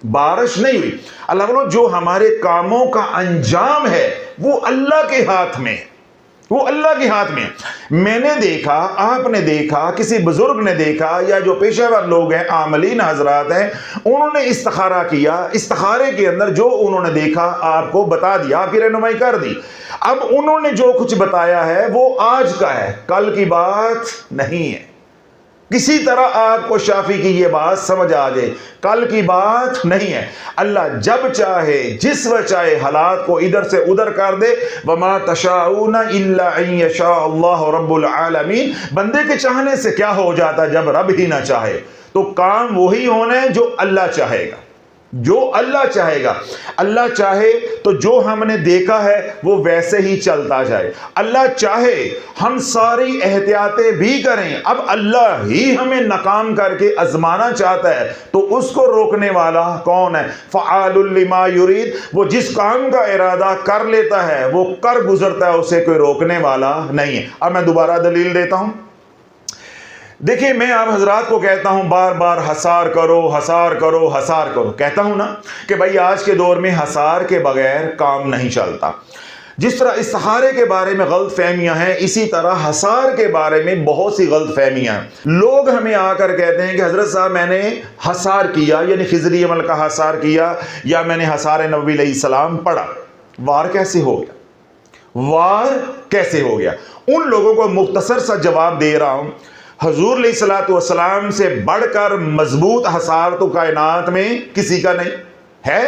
بارش نہیں ہوئی۔ اللہ بولو جو ہمارے کاموں کا انجام ہے وہ اللہ کے ہاتھ میں ہے، وہ اللہ کے ہاتھ میں۔ میں نے دیکھا، آپ نے دیکھا، کسی بزرگ نے دیکھا یا جو پیشہ ور لوگ ہیں، عاملین حضرات ہیں، انہوں نے استخارہ کیا، استخارے کے اندر جو انہوں نے دیکھا آپ کو بتا دیا، آپ کی رہنمائی کر دی۔ اب انہوں نے جو کچھ بتایا ہے وہ آج کا ہے، کل کی بات نہیں ہے، کسی طرح آپ کو شافی کی یہ بات سمجھ آ جائے، کل کی بات نہیں ہے۔ اللہ جب چاہے جس وقت چاہے حالات کو ادھر سے ادھر کر دے۔ وما تشاءون الا ان یشاء اللہ رب العالمین۔ بندے کے چاہنے سے کیا ہو جاتا ہے جب رب ہی نہ چاہے؟ تو کام وہی ہونے جو اللہ چاہے گا، جو اللہ چاہے گا۔ اللہ چاہے تو جو ہم نے دیکھا ہے وہ ویسے ہی چلتا جائے۔ اللہ چاہے ہم ساری احتیاطیں بھی کریں، اب اللہ ہی ہمیں ناکام کر کے آزمانا چاہتا ہے تو اس کو روکنے والا کون ہے؟ فعال لما یرید، وہ جس کام کا ارادہ کر لیتا ہے وہ کر گزرتا ہے، اسے کوئی روکنے والا نہیں ہے۔ اب میں دوبارہ دلیل دیتا ہوں۔ دیکھیں میں آپ حضرات کو کہتا ہوں بار بار حصار کرو حصار کرو حصار کرو، کہتا ہوں نا کہ بھائی آج کے دور میں حصار کے بغیر کام نہیں چلتا۔ جس طرح استخارے کے بارے میں غلط فہمیاں ہیں، اسی طرح حصار کے بارے میں بہت سی غلط فہمیاں ہیں۔ لوگ ہمیں آ کر کہتے ہیں کہ حضرت صاحب میں نے حصار کیا، یعنی خضری عمل کا حصار کیا، یا میں نے حصار نبوی علیہ السلام پڑھا، وار کیسے ہو گیا؟ وار کیسے ہو گیا؟ ان لوگوں کو مختصر سا جواب دے رہا ہوں۔ حضور علیہ الصلوۃ والسلام سے بڑھ کر مضبوط حصار تو کائنات میں کسی کا نہیں ہے،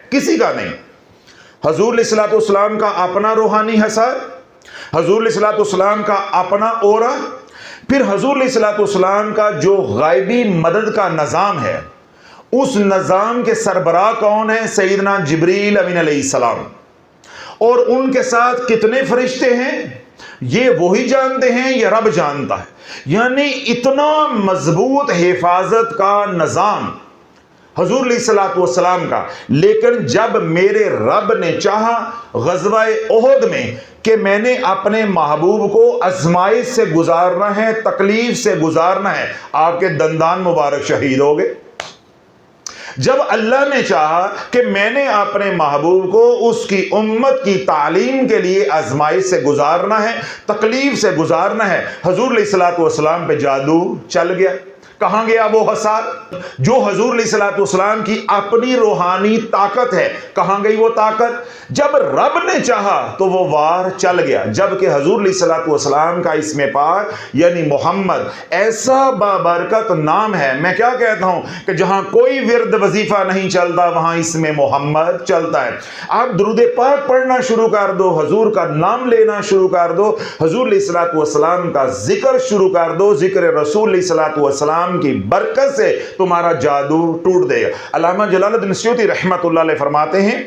کسی کا نہیں۔ حضور علیہ الصلوۃ والسلام کا اپنا روحانی حصار، حضور علیہ الصلوۃ والسلام کا اپنا اورا، پھر حضور علیہ الصلوۃ والسلام کا جو غیبی مدد کا نظام ہے، اس نظام کے سربراہ کون ہے؟ سیدنا جبریل امین علیہ السلام۔ اور ان کے ساتھ کتنے فرشتے ہیں یہ وہی جانتے ہیں، یہ رب جانتا ہے۔ یعنی اتنا مضبوط حفاظت کا نظام حضور علیہ الصلوۃ والسلام کا۔ لیکن جب میرے رب نے چاہا غزوہ احد میں کہ میں نے اپنے محبوب کو آزمائش سے گزارنا ہے، تکلیف سے گزارنا ہے، آپ کے دندان مبارک شہید ہو گئے۔ جب اللہ نے چاہا کہ میں نے اپنے محبوب کو اس کی امت کی تعلیم کے لیے آزمائش سے گزارنا ہے، تکلیف سے گزارنا ہے، حضور علیہ الصلوۃ والسلام پہ جادو چل گیا۔ کہاں گیا وہ حصار؟ جو حضور علیہ الصلوۃ والسلام کی اپنی روحانی طاقت ہے، کہاں گئی وہ طاقت؟ جب رب نے چاہا تو وہ وار چل گیا۔ جبکہ حضور علیہ الصلوۃ والسلام کا اسم پاک یعنی محمد ایسا بابرکت نام ہے، میں کیا کہتا ہوں کہ جہاں کوئی ورد وظیفہ نہیں چلتا وہاں اسم محمد چلتا ہے۔ آپ درود پاک پڑھنا شروع کر دو، حضور کا نام لینا شروع کر دو، حضور علیہ الصلوۃ والسلام کا ذکر شروع کر دو، ذکر رسول علیہ الصلوۃ والسلام کی برکت سے تمہارا جادو ٹوٹ دے گا۔ علامہ جلال الدین سیوطی رحمۃ اللہ علیہ فرماتے ہیں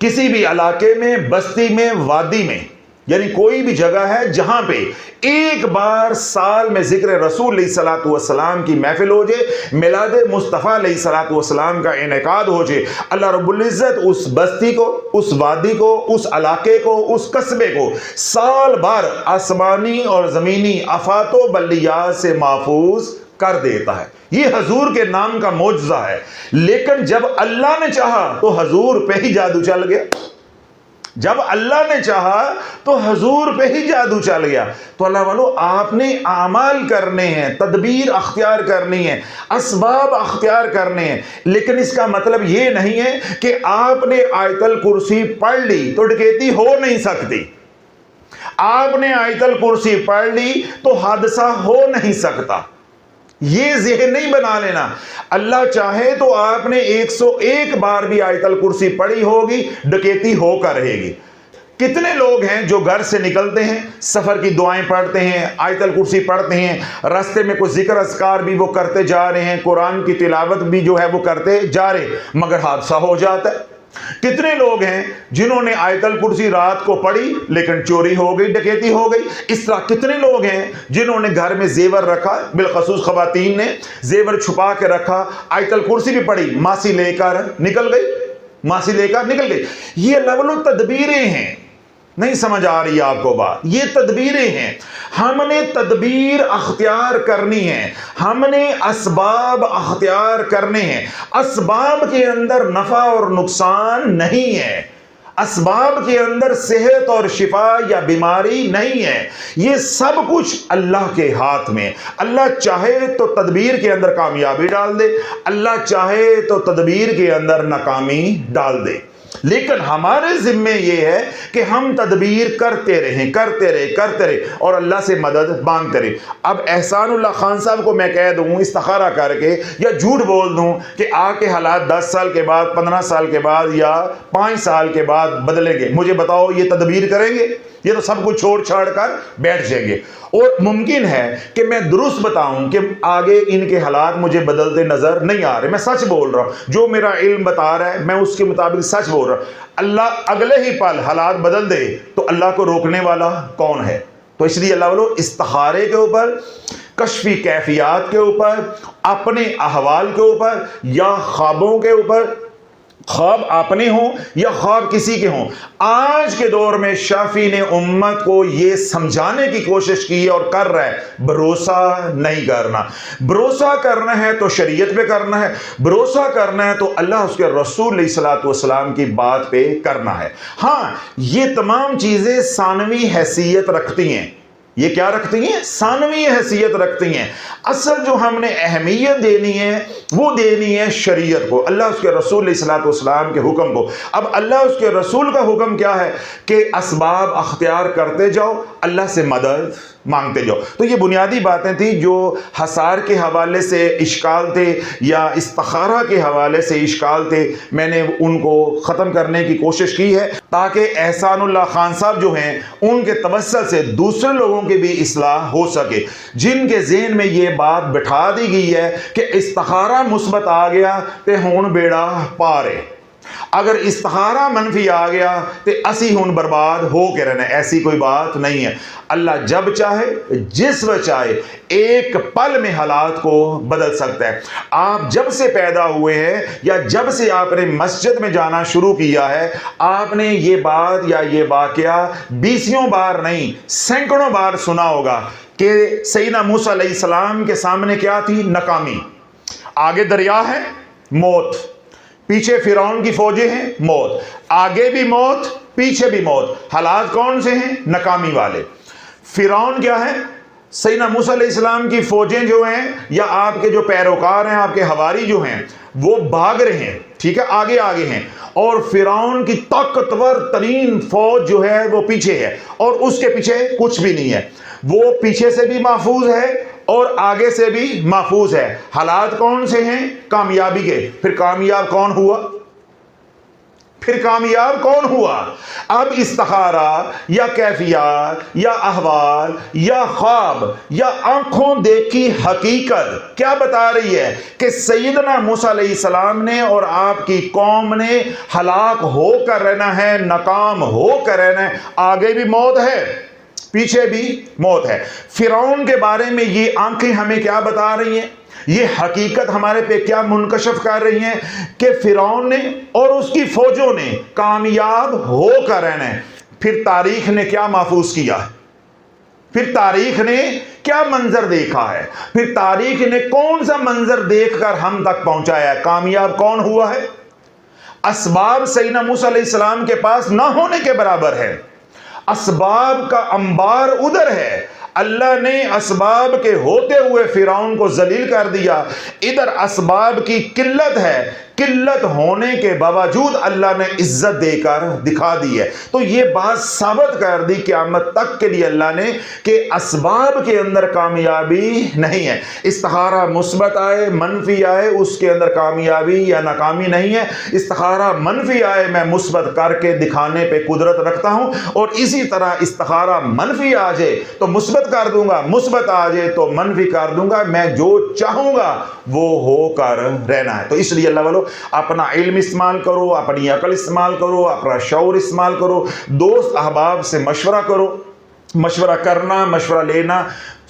کسی بھی علاقے میں، بستی میں، وادی میں، یعنی کوئی بھی جگہ ہے جہاں پہ ایک بار سال میں ذکر رسول علیہ الصلوۃ والسلام کی محفل ہو جائے، میلاد مصطفیٰ علیہ الصلوۃ والسلام کا انعقاد ہو جائے، اللہ رب العزت اس بستی کو، اس وادی کو، اس علاقے کو، اس قصبے کو سال بھر آسمانی اور زمینی آفات و بلیات سے محفوظ کر دیتا ہے۔ یہ حضور کے نام کا معجزہ ہے۔ لیکن جب اللہ نے چاہا تو حضور پہ ہی جادو چل گیا۔ جب اللہ نے چاہا تو حضور پہ ہی جادو چل گیا۔ تو اللہ والو آپ نے اعمال کرنے ہیں، تدبیر اختیار کرنی ہے، اسباب اختیار کرنے ہیں، لیکن اس کا مطلب یہ نہیں ہے کہ آپ نے آیت الکرسی پڑھ لی تو ڈکیتی ہو نہیں سکتی، آپ نے آیت الکرسی پڑھ لی تو حادثہ ہو نہیں سکتا۔ یہ ذہن نہیں بنا لینا۔ اللہ چاہے تو آپ نے 101 بار بھی آیت الکرسی پڑھی ہوگی، ڈکیتی ہو کر رہے گی۔ کتنے لوگ ہیں جو گھر سے نکلتے ہیں، سفر کی دعائیں پڑھتے ہیں، آیت الکرسی پڑھتے ہیں، راستے میں کوئی ذکر اذکار بھی وہ کرتے جا رہے ہیں، قرآن کی تلاوت بھی جو ہے وہ کرتے جا رہے ہیں، مگر حادثہ ہو جاتا ہے۔ کتنے لوگ ہیں جنہوں نے آیت الکرسی رات کو پڑھی لیکن چوری ہو گئی، ڈکیتی ہو گئی۔ اس طرح کتنے لوگ ہیں جنہوں نے گھر میں زیور رکھا، بالخصوص خواتین نے زیور چھپا کے رکھا، آیت الکرسی بھی پڑھی، ماسی لے کر نکل گئی، ماسی لے کر نکل گئی۔ یہ اللہ تدبیریں ہیں، نہیں سمجھ آ رہی آپ کو بات؟ یہ تدبیریں ہیں، ہم نے تدبیر اختیار کرنی ہے، ہم نے اسباب اختیار کرنے ہیں۔ اسباب کے اندر نفع اور نقصان نہیں ہے، اسباب کے اندر صحت اور شفا یا بیماری نہیں ہے، یہ سب کچھ اللہ کے ہاتھ میں۔ اللہ چاہے تو تدبیر کے اندر کامیابی ڈال دے، اللہ چاہے تو تدبیر کے اندر ناکامی ڈال دے۔ لیکن ہمارے ذمے یہ ہے کہ ہم تدبیر کرتے رہیں اور اللہ سے مدد مانگتے رہیں۔ اب احسان اللہ خان صاحب کو میں کہہ دوں استخارہ کر کے یا جھوٹ بول دوں کہ آ کے حالات 10 سال کے بعد، 15 سال کے بعد یا 5 سال کے بعد بدلیں گے، مجھے بتاؤ یہ تدبیر کریں گے؟ یہ تو سب کچھ چھوڑ چھاڑ کر بیٹھ جائیں گے۔ اور ممکن ہے کہ میں درست بتاؤں کہ آگے ان کے حالات مجھے بدلتے نظر نہیں آ رہے، میں سچ بول رہا ہوں، جو میرا علم بتا رہا ہے میں اس کے مطابق سچ بول رہا ہوں۔ اللہ اگلے ہی پل حالات بدل دے تو اللہ کو روکنے والا کون ہے؟ تو اس لیے اللہ والو استخارے کے اوپر، کشفی کیفیات کے اوپر، اپنے احوال کے اوپر یا خوابوں کے اوپر، خواب اپنے ہوں یا خواب کسی کے ہوں، آج کے دور میں شافی نے امت کو یہ سمجھانے کی کوشش کی اور کر رہا ہے، بھروسہ نہیں کرنا۔ بھروسہ کرنا ہے تو شریعت پہ کرنا ہے، بھروسہ کرنا ہے تو اللہ اس کے رسول علیہ الصلوۃ والسلام کی بات پہ کرنا ہے۔ ہاں یہ تمام چیزیں ثانوی حیثیت رکھتی ہیں۔ یہ کیا رکھتی ہیں؟ ثانوی حیثیت رکھتی ہیں۔ اصل جو ہم نے اہمیت دینی ہے وہ دینی ہے شریعت کو، اللہ اس کے رسول علیہ الصلوۃ والسلام کے حکم کو۔ اب اللہ اس کے رسول کا حکم کیا ہے کہ اسباب اختیار کرتے جاؤ، اللہ سے مدد مانگتے جاؤ۔ تو یہ بنیادی باتیں تھیں جو حصار کے حوالے سے اشکال تھے یا استخارہ کے حوالے سے اشکال تھے، میں نے ان کو ختم کرنے کی کوشش کی ہے تاکہ احسان اللہ خان صاحب جو ہیں ان کے توسط سے دوسرے لوگوں کی بھی اصلاح ہو سکے، جن کے ذہن میں یہ بات بٹھا دی گئی ہے کہ استخارہ مثبت آ گیا تے ہون بیڑا پارے، اگر استخارہ منفی آ گیا تو اسی ہون برباد ہو کے رہنا، ایسی کوئی بات نہیں ہے۔ اللہ جب چاہے جس وقت چاہے ایک پل میں حالات کو بدل سکتا ہے۔ آپ جب سے پیدا ہوئے ہیں یا جب سے آپ نے مسجد میں جانا شروع کیا ہے، آپ نے یہ بات یا یہ واقعہ 20 بار نہیں سینکڑوں بار سنا ہوگا کہ سیدنا موسیٰ علیہ السلام کے سامنے کیا تھی؟ ناکامی۔ آگے دریا ہے، موت، پیچھے فرعون کی فوجیں ہیں، موت، آگے بھی موت پیچھے بھی موت۔ حالات کون سے ہیں؟ ناکامی والے۔ فرعون کیا ہے؟ سیدنا موسیٰ علیہ السلام کی فوجیں جو ہیں یا آپ کے جو پیروکار ہیں، آپ کے حواری جو ہیں، وہ بھاگ رہے ہیں، ٹھیک ہے، آگے آگے ہیں، اور فرعون کی طاقتور ترین فوج جو ہے وہ پیچھے ہے اور اس کے پیچھے کچھ بھی نہیں ہے۔ وہ پیچھے سے بھی محفوظ ہے اور آگے سے بھی محفوظ ہے۔ حالات کون سے ہیں؟ کامیابی کے۔ پھر کامیاب کون ہوا؟ اب استخارہ یا کیفیات یا احوال یا خواب یا آنکھوں دیکھی حقیقت کیا بتا رہی ہے کہ سیدنا موسیٰ علیہ السلام نے اور آپ کی قوم نے ہلاک ہو کر رہنا ہے، ناکام ہو کر رہنا ہے، آگے بھی موت ہے پیچھے بھی موت ہے۔ فرعون کے بارے میں یہ آنکھیں ہمیں کیا بتا رہی ہیں؟ یہ حقیقت ہمارے پہ کیا منکشف کر رہی ہیں کہ فرعون نے اور اس کی فوجوں نے کامیاب ہو کر رہنا ہے۔ پھر تاریخ نے کیا محفوظ کیا ہے؟ پھر تاریخ نے کیا منظر دیکھا ہے؟ پھر تاریخ نے کون سا منظر دیکھ کر ہم تک پہنچایا ہے؟ کامیاب کون ہوا ہے؟ اسباب سیدنا موسیٰ علیہ السلام کے پاس نہ ہونے کے برابر ہے۔ اسباب کا انبار ادھر ہے، اللہ نے اسباب کے ہوتے ہوئے فرعون کو ذلیل کر دیا، ادھر اسباب کی قلت ہے، قلت ہونے کے باوجود اللہ نے عزت دے کر دکھا دی ہے۔ تو یہ بات ثابت کر دی قیامت تک کے لیے اللہ نے کہ اسباب کے اندر کامیابی نہیں ہے۔ استخارہ مثبت آئے منفی آئے اس کے اندر کامیابی یا ناکامی نہیں ہے۔ استخارہ منفی آئے میں مثبت کر کے دکھانے پہ قدرت رکھتا ہوں، اور اسی طرح استخارہ منفی آ جائے تو مثبت کر دوں گا، مثبت آ جائے تو منفی کر دوں گا، میں جو چاہوں گا وہ ہو کر رہنا ہے۔ تو اس لیے اللہ والو اپنا علم استعمال کرو، اپنی عقل استعمال کرو، اپنا شعور استعمال کرو، دوست احباب سے مشورہ کرو۔ مشورہ کرنا، مشورہ لینا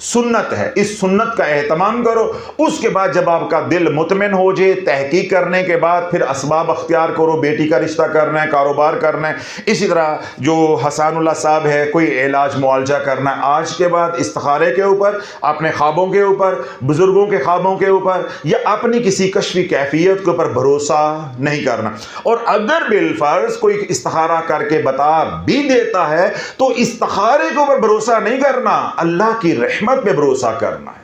سنت ہے، اس سنت کا اہتمام کرو۔ اس کے بعد جب آپ کا دل مطمئن ہو جائے، تحقیق کرنے کے بعد پھر اسباب اختیار کرو، بیٹی کا رشتہ کرنا ہے، کاروبار کرنا ہے، اسی طرح جو حسان اللہ صاحب ہے کوئی علاج معالجہ کرنا ہے، آج کے بعد استخارے کے اوپر، اپنے خوابوں کے اوپر، بزرگوں کے خوابوں کے اوپر یا اپنی کسی کشفی کیفیت کے اوپر بھروسہ نہیں کرنا۔ اور اگر بالفرض کوئی استخارہ کر کے بتا بھی دیتا ہے تو استخارے کے اوپر بھروسہ نہیں کرنا، اللہ کی رحمت پہ بھروسہ کرنا ہے۔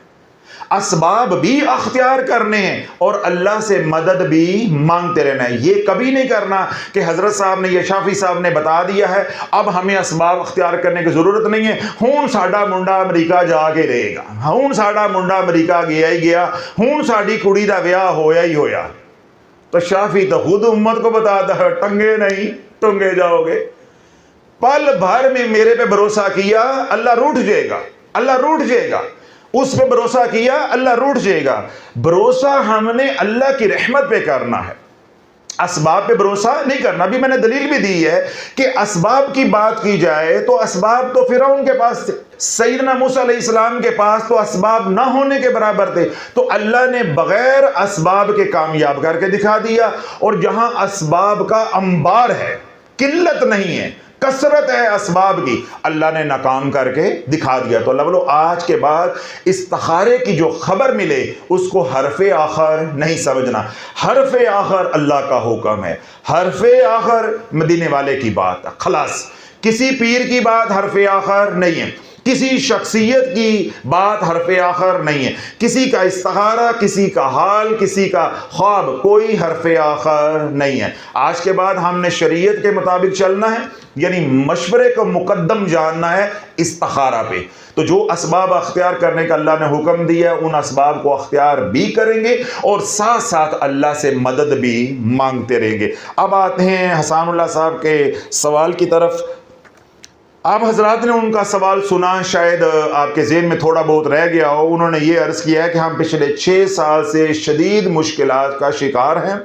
اسباب بھی اختیار کرنے ہیں اور اللہ سے مدد بھی مانگتے رہنا ہے۔ یہ کبھی نہیں کرنا کہ حضرت صاحب نے یا شافی صاحب نے بتا دیا ہے اب ہمیں اسباب اختیار کرنے کی ضرورت نہیں ہے، ہون ساڈا منڈا امریکہ جا کے رہے گا، ہون ساڈا منڈا امریکہ گیا ہی گیا، ہون ساڈی کڑی دا ویاہ ہویا ہی ہویا۔ تو شافی تو خود امت کو بتاتا ہے ٹنگے نہیں ٹنگے جاؤ گے، پل بھر میں میرے پہ بھروسہ کیا اللہ روٹھ جائے گا، اللہ روٹھ جائے گا، اس پہ بھروسہ کیا اللہ روٹھ جائے گا۔ بھروسہ ہم نے اللہ کی رحمت پہ کرنا ہے، اسباب پہ بھروسہ نہیں کرنا۔ ابھی میں نے دلیل بھی دی ہے کہ اسباب کی بات کی جائے تو اسباب تو فرعون کے پاس تھے، سیدنا موسیٰ علیہ السلام کے پاس تو اسباب نہ ہونے کے برابر تھے، تو اللہ نے بغیر اسباب کے کامیاب کر کے دکھا دیا۔ اور جہاں اسباب کا انبار ہے، قلت نہیں ہے، کثرت ہے اسباب کی، اللہ نے ناکام کر کے دکھا دیا۔ تو اللہ بولو آج کے بعد استخارے کی جو خبر ملے اس کو حرف آخر نہیں سمجھنا۔ حرف آخر اللہ کا حکم ہے، حرف آخر مدینے والے کی بات ہے، خلاص۔ کسی پیر کی بات حرف آخر نہیں ہے، کسی شخصیت کی بات حرف آخر نہیں ہے، کسی کا استخارہ، کسی کا حال، کسی کا خواب، کوئی حرف آخر نہیں ہے۔ آج کے بعد ہم نے شریعت کے مطابق چلنا ہے، یعنی مشورے کو مقدم جاننا ہے استخارہ پہ۔ تو جو اسباب اختیار کرنے کا اللہ نے حکم دیا ان اسباب کو اختیار بھی کریں گے اور ساتھ ساتھ اللہ سے مدد بھی مانگتے رہیں گے۔ اب آتے ہیں حسان اللہ صاحب کے سوال کی طرف۔ آپ حضرات نے ان کا سوال سنا، شاید آپ کے ذہن میں تھوڑا بہت رہ گیا ہو۔ انہوں نے یہ عرض کیا ہے کہ ہم پچھلے 6 سال سے شدید مشکلات کا شکار ہیں،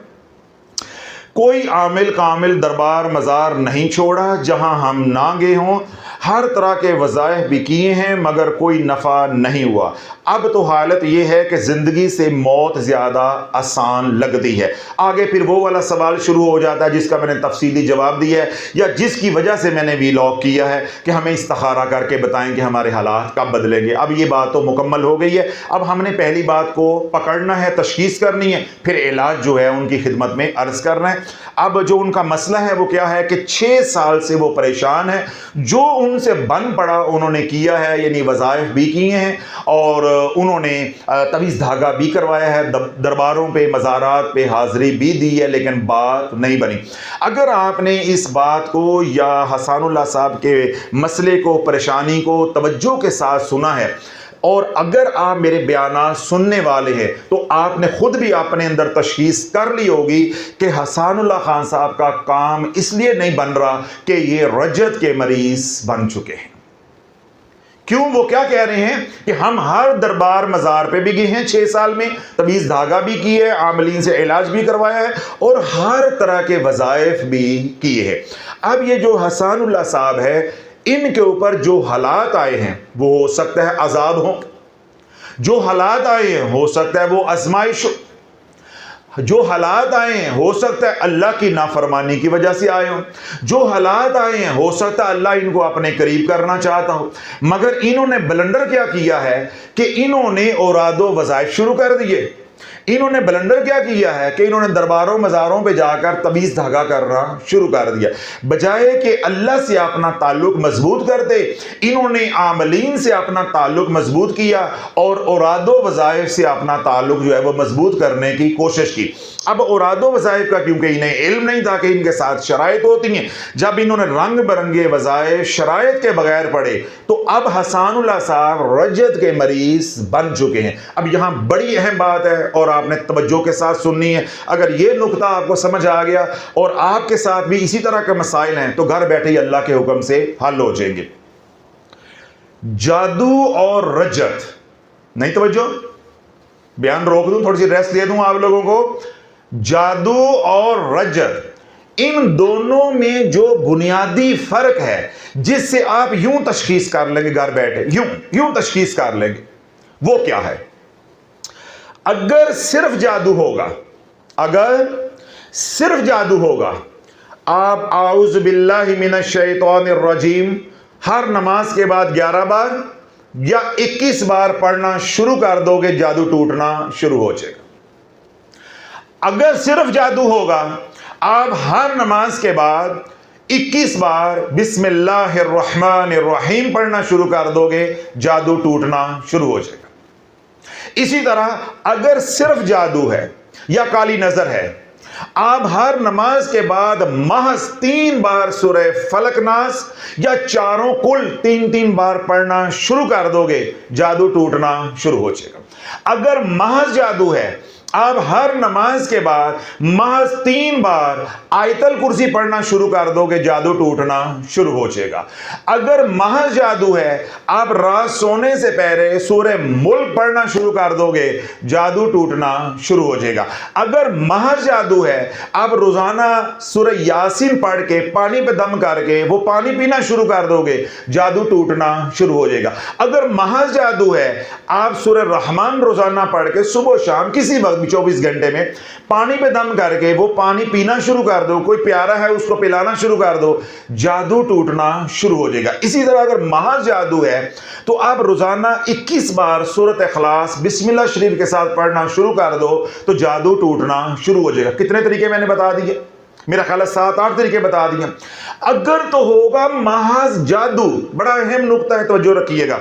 کوئی عامل کامل دربار مزار نہیں چھوڑا جہاں ہم نہ گئے ہوں، ہر طرح کے وظائف بھی کیے ہیں مگر کوئی نفع نہیں ہوا۔ اب تو حالت یہ ہے کہ زندگی سے موت زیادہ آسان لگتی ہے۔ آگے پھر وہ والا سوال شروع ہو جاتا ہے جس کا میں نے تفصیلی جواب دیا ہے یا جس کی وجہ سے میں نے ویلاگ کیا ہے کہ ہمیں استخارہ کر کے بتائیں کہ ہمارے حالات کب بدلیں گے۔ اب یہ بات تو مکمل ہو گئی ہے، اب ہم نے پہلی بات کو پکڑنا ہے، تشخیص کرنی ہے، پھر علاج جو ہے ان کی خدمت میں عرض کرنا ہے۔ اب جو ان کا مسئلہ ہے وہ کیا ہے کہ 6 سال سے وہ پریشان ہے، جو ان سے بن پڑا انہوں نے کیا ہے، یعنی وظائف بھی کیے ہیں اور انہوں نے تعویذ دھاگا بھی کروایا ہے، درباروں پہ مزارات پہ حاضری بھی دی ہے، لیکن بات نہیں بنی۔ اگر آپ نے اس بات کو یا حسان اللہ صاحب کے مسئلے کو، پریشانی کو توجہ کے ساتھ سنا ہے اور اگر آپ میرے بیانات سننے والے ہیں تو آپ نے خود بھی اپنے اندر تشخیص کر لی ہوگی کہ حسان اللہ خان صاحب کا کام اس لیے نہیں بن رہا کہ یہ رجت کے مریض بن چکے ہیں۔ کیوں؟ وہ کیا کہہ رہے ہیں کہ ہم ہر دربار مزار پہ بھی گئے ہیں 6 سال میں، تعویذ دھاگا بھی کیے ہے، عاملین سے علاج بھی کروایا ہے اور ہر طرح کے وظائف بھی کیے ہیں۔ اب یہ جو حسان اللہ صاحب ہے، ان کے اوپر جو حالات آئے ہیں وہ ہو سکتا ہے عذاب ہوں، جو حالات آئے ہیں ہو سکتا ہے وہ آزمائش ہو، جو حالات آئے ہیں ہو سکتا ہے اللہ کی نافرمانی کی وجہ سے آئے ہوں، جو حالات آئے ہیں ہو سکتا ہے اللہ ان کو اپنے قریب کرنا چاہتا ہو۔ مگر انہوں نے بلنڈر کیا کیا ہے کہ انہوں نے اوراد و وظائف شروع کر دیے۔ انہوں نے بلنڈر کیا کیا ہے کہ انہوں نے درباروں مزاروں پہ جا کر تعویذ دھاگا کرنا شروع کر دیا، بجائے کہ اللہ سے اپنا تعلق مضبوط کرتے انہوں نے عاملین سے اپنا تعلق مضبوط کیا اور اوراد و وظائف سے اپنا تعلق جو ہے وہ مضبوط کرنے کی کوشش کی۔ اب اوراد و وظائف کا کیونکہ انہیں علم نہیں تھا کہ ان کے ساتھ شرائط ہوتی ہیں، جب انہوں نے رنگ برنگے وظائف شرائط کے بغیر پڑھے تو اب حسان اللہ صاحب رجت کے مریض بن چکے ہیں۔ اب یہاں بڑی اہم بات ہے اور آپ نے توجہ کے ساتھ سننی ہے۔ اگر یہ نقطہ آپ کو سمجھ آ گیا اور آپ کے ساتھ بھی اسی طرح کے مسائل ہیں تو گھر بیٹھے ہی اللہ کے حکم سے حل ہو جائیں گے۔ جادو اور رجت، نہیں توجہ، بیان روک دوں، تھوڑی سی ریسٹ دے دوں آپ لوگوں کو۔ جادو اور رجت، ان دونوں میں جو بنیادی فرق ہے جس سے آپ یوں تشخیص کر لیں گے گھر بیٹھے، یوں تشخیص کر لیں گے، وہ کیا ہے؟ اگر صرف جادو ہوگا، اگر صرف جادو ہوگا، آپ اعوذ باللہ من الشیطان الرجیم ہر نماز کے بعد 11 بار یا 21 بار پڑھنا شروع کر دو گے، جادو ٹوٹنا شروع ہو جائے گا۔ اگر صرف جادو ہوگا، آپ ہر نماز کے بعد 21 بار بسم اللہ الرحمن الرحیم پڑھنا شروع کر دو گے، جادو ٹوٹنا شروع ہو جائے گا۔ اسی طرح اگر صرف جادو ہے یا کالی نظر ہے، آپ ہر نماز کے بعد محض 3 بار سورہ فلق ناس یا چاروں کل 3 بار پڑھنا شروع کر دو گے، جادو ٹوٹنا شروع ہو جائے گا۔ اگر محض جادو ہے، آپ ہر نماز کے بعد محض 3 بار آیت الکرسی پڑھنا شروع کر دو گے، جادو ٹوٹنا شروع ہو جائے گا۔ اگر محض جادو ہے، آپ رات سونے سے پہلے سورہ ملک پڑھنا شروع کر دو گے، جادو ٹوٹنا شروع ہو جائے گا۔ اگر محض جادو ہے، آپ روزانہ سورہ یاسین پڑھ کے پانی پہ دم کر کے وہ پانی پینا شروع کر دو گے، جادو ٹوٹنا شروع ہو جائے گا۔ اگر محض جادو ہے، آپ سورہ رحمان روزانہ پڑھ کے صبح و شام کسی وقت 24 گھنٹے میں پانی پہ دم کر کے وہ پانی پینا شروع کر دو، کوئی پیارا ہے اس کو پلانا شروع کر دو، جادو ٹوٹنا شروع ہو جائے گا۔ اسی طرح اگر محض جادو ہے تو آپ روزانہ 21 بار سورۃ اخلاص بسم اللہ شریف کے ساتھ پڑھنا شروع کر دو تو جادو ٹوٹنا شروع ہو جائے گا۔ کتنے طریقے میں نے بتا دیے؟ میرا خیال ہے 7-8 طریقے بتا دیے۔ اگر تو ہوگا محض جادو، بڑا اہم نقطہ ہے، توجہ رکھیے گا،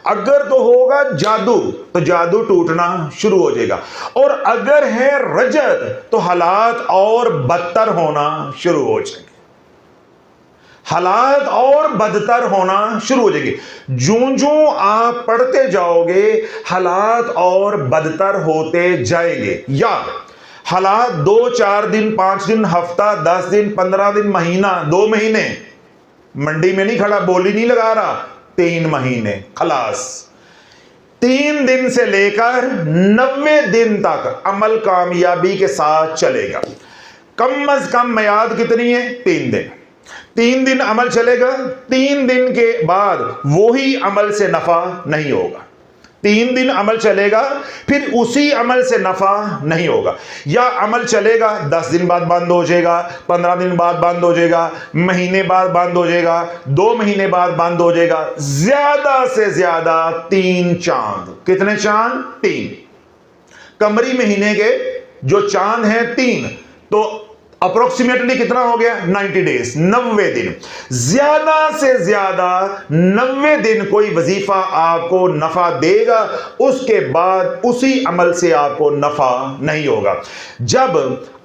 اگر تو ہوگا جادو تو جادو ٹوٹنا شروع ہو جائے گا، اور اگر ہے رجت تو حالات اور بدتر ہونا شروع ہو جائیں گے، حالات اور بدتر ہونا شروع ہو جائیں گے۔ جوں آپ پڑھتے جاؤ گے حالات اور بدتر ہوتے جائیں گے، یا حالات 2-4 دن 5 دن ہفتہ 10 دن 15 دن مہینہ 2 مہینے، منڈی میں نہیں کھڑا بولی نہیں لگا رہا، 3 مہینے خلاص، 3 دن سے لے کر 90 دن تک عمل کامیابی کے ساتھ چلے گا۔ کم از کم میعاد کتنی ہے؟ 3 دن۔ 3 دن عمل چلے گا، 3 دن کے بعد وہی عمل سے نفع نہیں ہوگا۔ 3 دن عمل چلے گا، پھر اسی عمل سے نفع نہیں ہوگا، یا عمل چلے گا 10 دن بعد بند ہو جائے گا، 15 دن بعد بند ہو جائے گا، مہینے بعد بند ہو جائے گا، 2 مہینے بعد بند ہو جائے گا، زیادہ سے زیادہ 3 چاند۔ کتنے چاند؟ 3۔ قمری مہینے کے جو چاند ہیں 3، تو اپروکسیمیٹلی کتنا ہو گیا؟ 90 ڈیز، 90 دن۔ زیادہ سے زیادہ 90 دن کوئی وظیفہ آپ کو نفع دے گا، اس کے بعد اسی عمل سے آپ کو نفع نہیں ہوگا۔ جب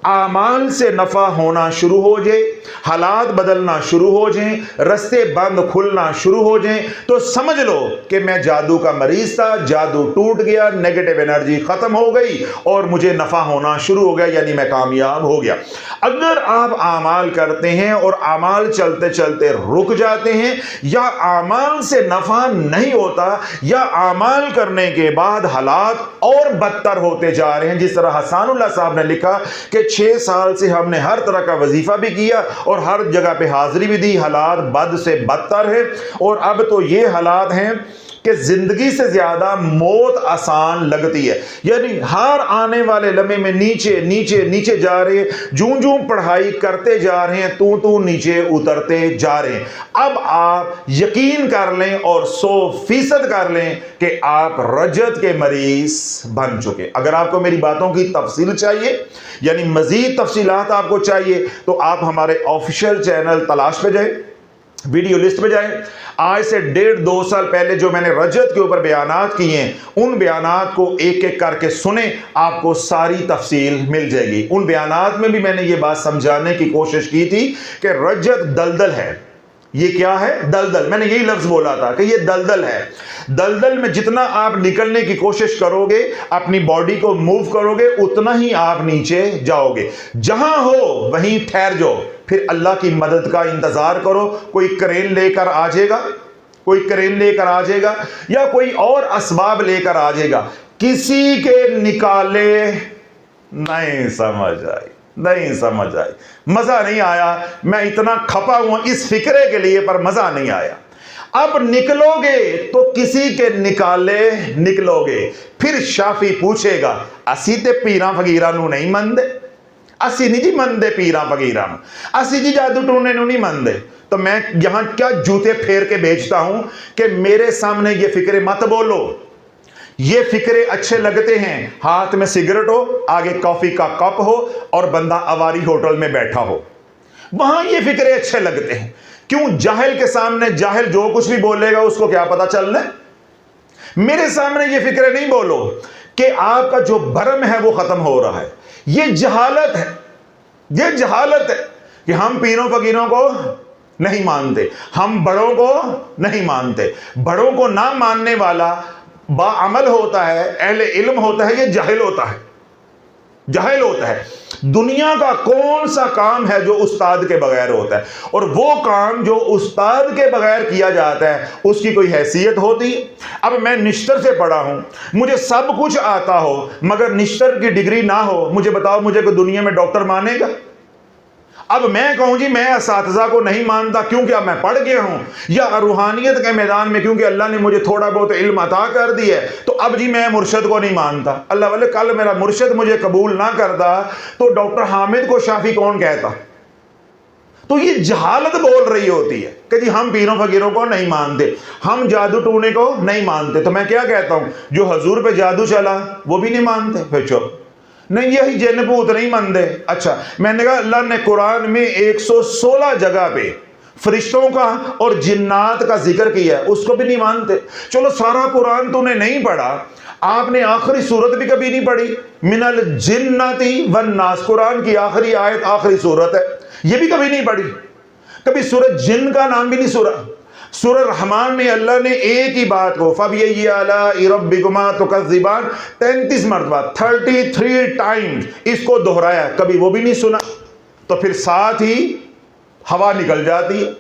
اعمال سے نفع ہونا شروع ہو جائے، حالات بدلنا شروع ہو جائیں، رستے بند کھلنا شروع ہو جائیں، تو سمجھ لو کہ میں جادو کا مریض تھا، جادو ٹوٹ گیا، نیگیٹو انرجی ختم ہو گئی اور مجھے نفع ہونا شروع ہو گیا، یعنی میں کامیاب ہو گیا۔ اگر آپ اعمال کرتے ہیں اور اعمال چلتے چلتے رک جاتے ہیں، یا اعمال سے نفع نہیں ہوتا، یا اعمال کرنے کے بعد حالات اور بدتر ہوتے جا رہے ہیں، جس طرح حسان اللہ صاحب نے لکھا کہ 6 سال سے ہم نے ہر طرح کا وظیفہ بھی کیا اور ہر جگہ پہ حاضری بھی دی، حالات بد سے بدتر ہے، اور اب تو یہ حالات ہیں کہ زندگی سے زیادہ موت آسان لگتی ہے، یعنی ہر آنے والے لمحے میں نیچے نیچے نیچے جا رہے ہیں، جوں پڑھائی کرتے جا رہے ہیں تو نیچے اترتے جا رہے ہیں۔ اب آپ یقین کر لیں اور 100% کر لیں کہ آپ رجت کے مریض بن چکے۔ اگر آپ کو میری باتوں کی تفصیل چاہیے، یعنی مزید تفصیلات آپ کو چاہیے، تو آپ ہمارے آفیشیل چینل تلاش پہ جائیں، ویڈیو لسٹ پہ جائیں۔ آج سے 1.5-2 سال پہلے جو میں نے رجت کے اوپر بیانات کیے ہیں، ان بیانات کو ایک ایک کر کے سنیں، آپ کو ساری تفصیل مل جائے گی۔ ان بیانات میں بھی میں نے یہ بات سمجھانے کی کوشش کی تھی کہ رجت دلدل ہے۔ یہ کیا ہے؟ دلدل۔ میں نے یہی لفظ بولا تھا کہ یہ دلدل ہے۔ دلدل میں جتنا آپ نکلنے کی کوشش کرو گے، اپنی باڈی کو موو کرو گے، اتنا ہی آپ نیچے جاؤ گے۔ جہاں ہو وہیں ٹھہر جاؤ، پھر اللہ کی مدد کا انتظار کرو۔ کوئی کرین لے کر آ جائے گا، کوئی کرین لے کر آ جائے گا، یا کوئی اور اسباب لے کر آ جائے گا۔ کسی کے نکالے نہیں سمجھ آئی، نہیں سمجھ آئی، مزہ نہیں آیا۔ میں اتنا کھپا ہوں اس فکرے کے لیے، پر مزہ نہیں آیا۔ اب نکلو گے تو کسی کے نکالے نکلو گے۔ پھر شافی پوچھے گا، اسی تے پیراں فقیراں نو نہیں مندے؟ اسی نہیں جی مندے پیراں فقیراں نو، اسی جی جادو ٹونے نو نہیں مندے۔ تو میں یہاں کیا جوتے پھیر کے بیچتا ہوں کہ میرے سامنے یہ فکرے مت بولو۔ یہ فکرے اچھے لگتے ہیں، ہاتھ میں سگریٹ ہو، آگے کافی کا کپ ہو، اور بندہ اواری ہوٹل میں بیٹھا ہو، وہاں یہ فکرے اچھے لگتے ہیں۔ کیوں؟ جاہل کے سامنے جاہل جو کچھ بھی بولے گا اس کو کیا پتا چلنا ہے؟ میرے سامنے یہ فکرے نہیں بولو کہ آپ کا جو بھرم ہے وہ ختم ہو رہا ہے. یہ جہالت ہے, یہ جہالت ہے کہ ہم پیروں فقیروں کو نہیں مانتے, ہم بڑوں کو نہیں مانتے. بڑوں کو نہ ماننے والا باعمل ہوتا ہے, اہل علم ہوتا ہے, یہ جاہل ہوتا ہے, جاہل ہوتا ہے. دنیا کا کون سا کام ہے جو استاد کے بغیر ہوتا ہے؟ اور وہ کام جو استاد کے بغیر کیا جاتا ہے اس کی کوئی حیثیت ہوتی ہے؟ اب میں نشتر سے پڑھا ہوں, مجھے سب کچھ آتا ہو, مگر نشتر کی ڈگری نہ ہو, مجھے بتاؤ مجھے کوئی دنیا میں ڈاکٹر مانے گا؟ اب میں کہوں جی میں اساتذہ کو نہیں مانتا کیونکہ اب میں پڑھ گیا ہوں, یا روحانیت کے میدان میں کیونکہ اللہ نے مجھے تھوڑا بہت علم عطا کر دیا ہے تو اب جی میں مرشد کو نہیں مانتا. اللہ والے کل میرا مرشد مجھے قبول نہ کرتا تو ڈاکٹر حامد کو شافی کون کہتا؟ تو یہ جہالت بول رہی ہوتی ہے کہ جی ہم پیروں فقیروں کو نہیں مانتے, ہم جادو ٹونے کو نہیں مانتے. تو میں کیا کہتا ہوں, جو حضور پہ جادو چلا وہ بھی نہیں مانتے, پھر چپ نہیں یہی جن پوت نہیں مانتے. اچھا میں نے کہا اللہ نے قرآن میں 116 جگہ پہ فرشتوں کا اور جنات کا ذکر کیا ہے, اس کو بھی نہیں مانتے. چلو سارا قرآن تو نے نہیں پڑھا, آپ نے آخری سورت بھی کبھی نہیں پڑھی, من الجنۃ والناس, قرآن کی آخری آیت آخری سورت ہے, یہ بھی کبھی نہیں پڑھی. کبھی سورہ جن کا نام بھی نہیں سورہ. سورہ رحمان میں اللہ نے ایک ہی بات کو فَبِأَيِّ آلَاءِ رَبِّكُمَا تُكَذِّبَانِ 33 مرتبہ 33 ٹائمز اس کو دہرایا, کبھی وہ بھی نہیں سنا. تو پھر ساتھ ہی ہوا نکل جاتی ہے,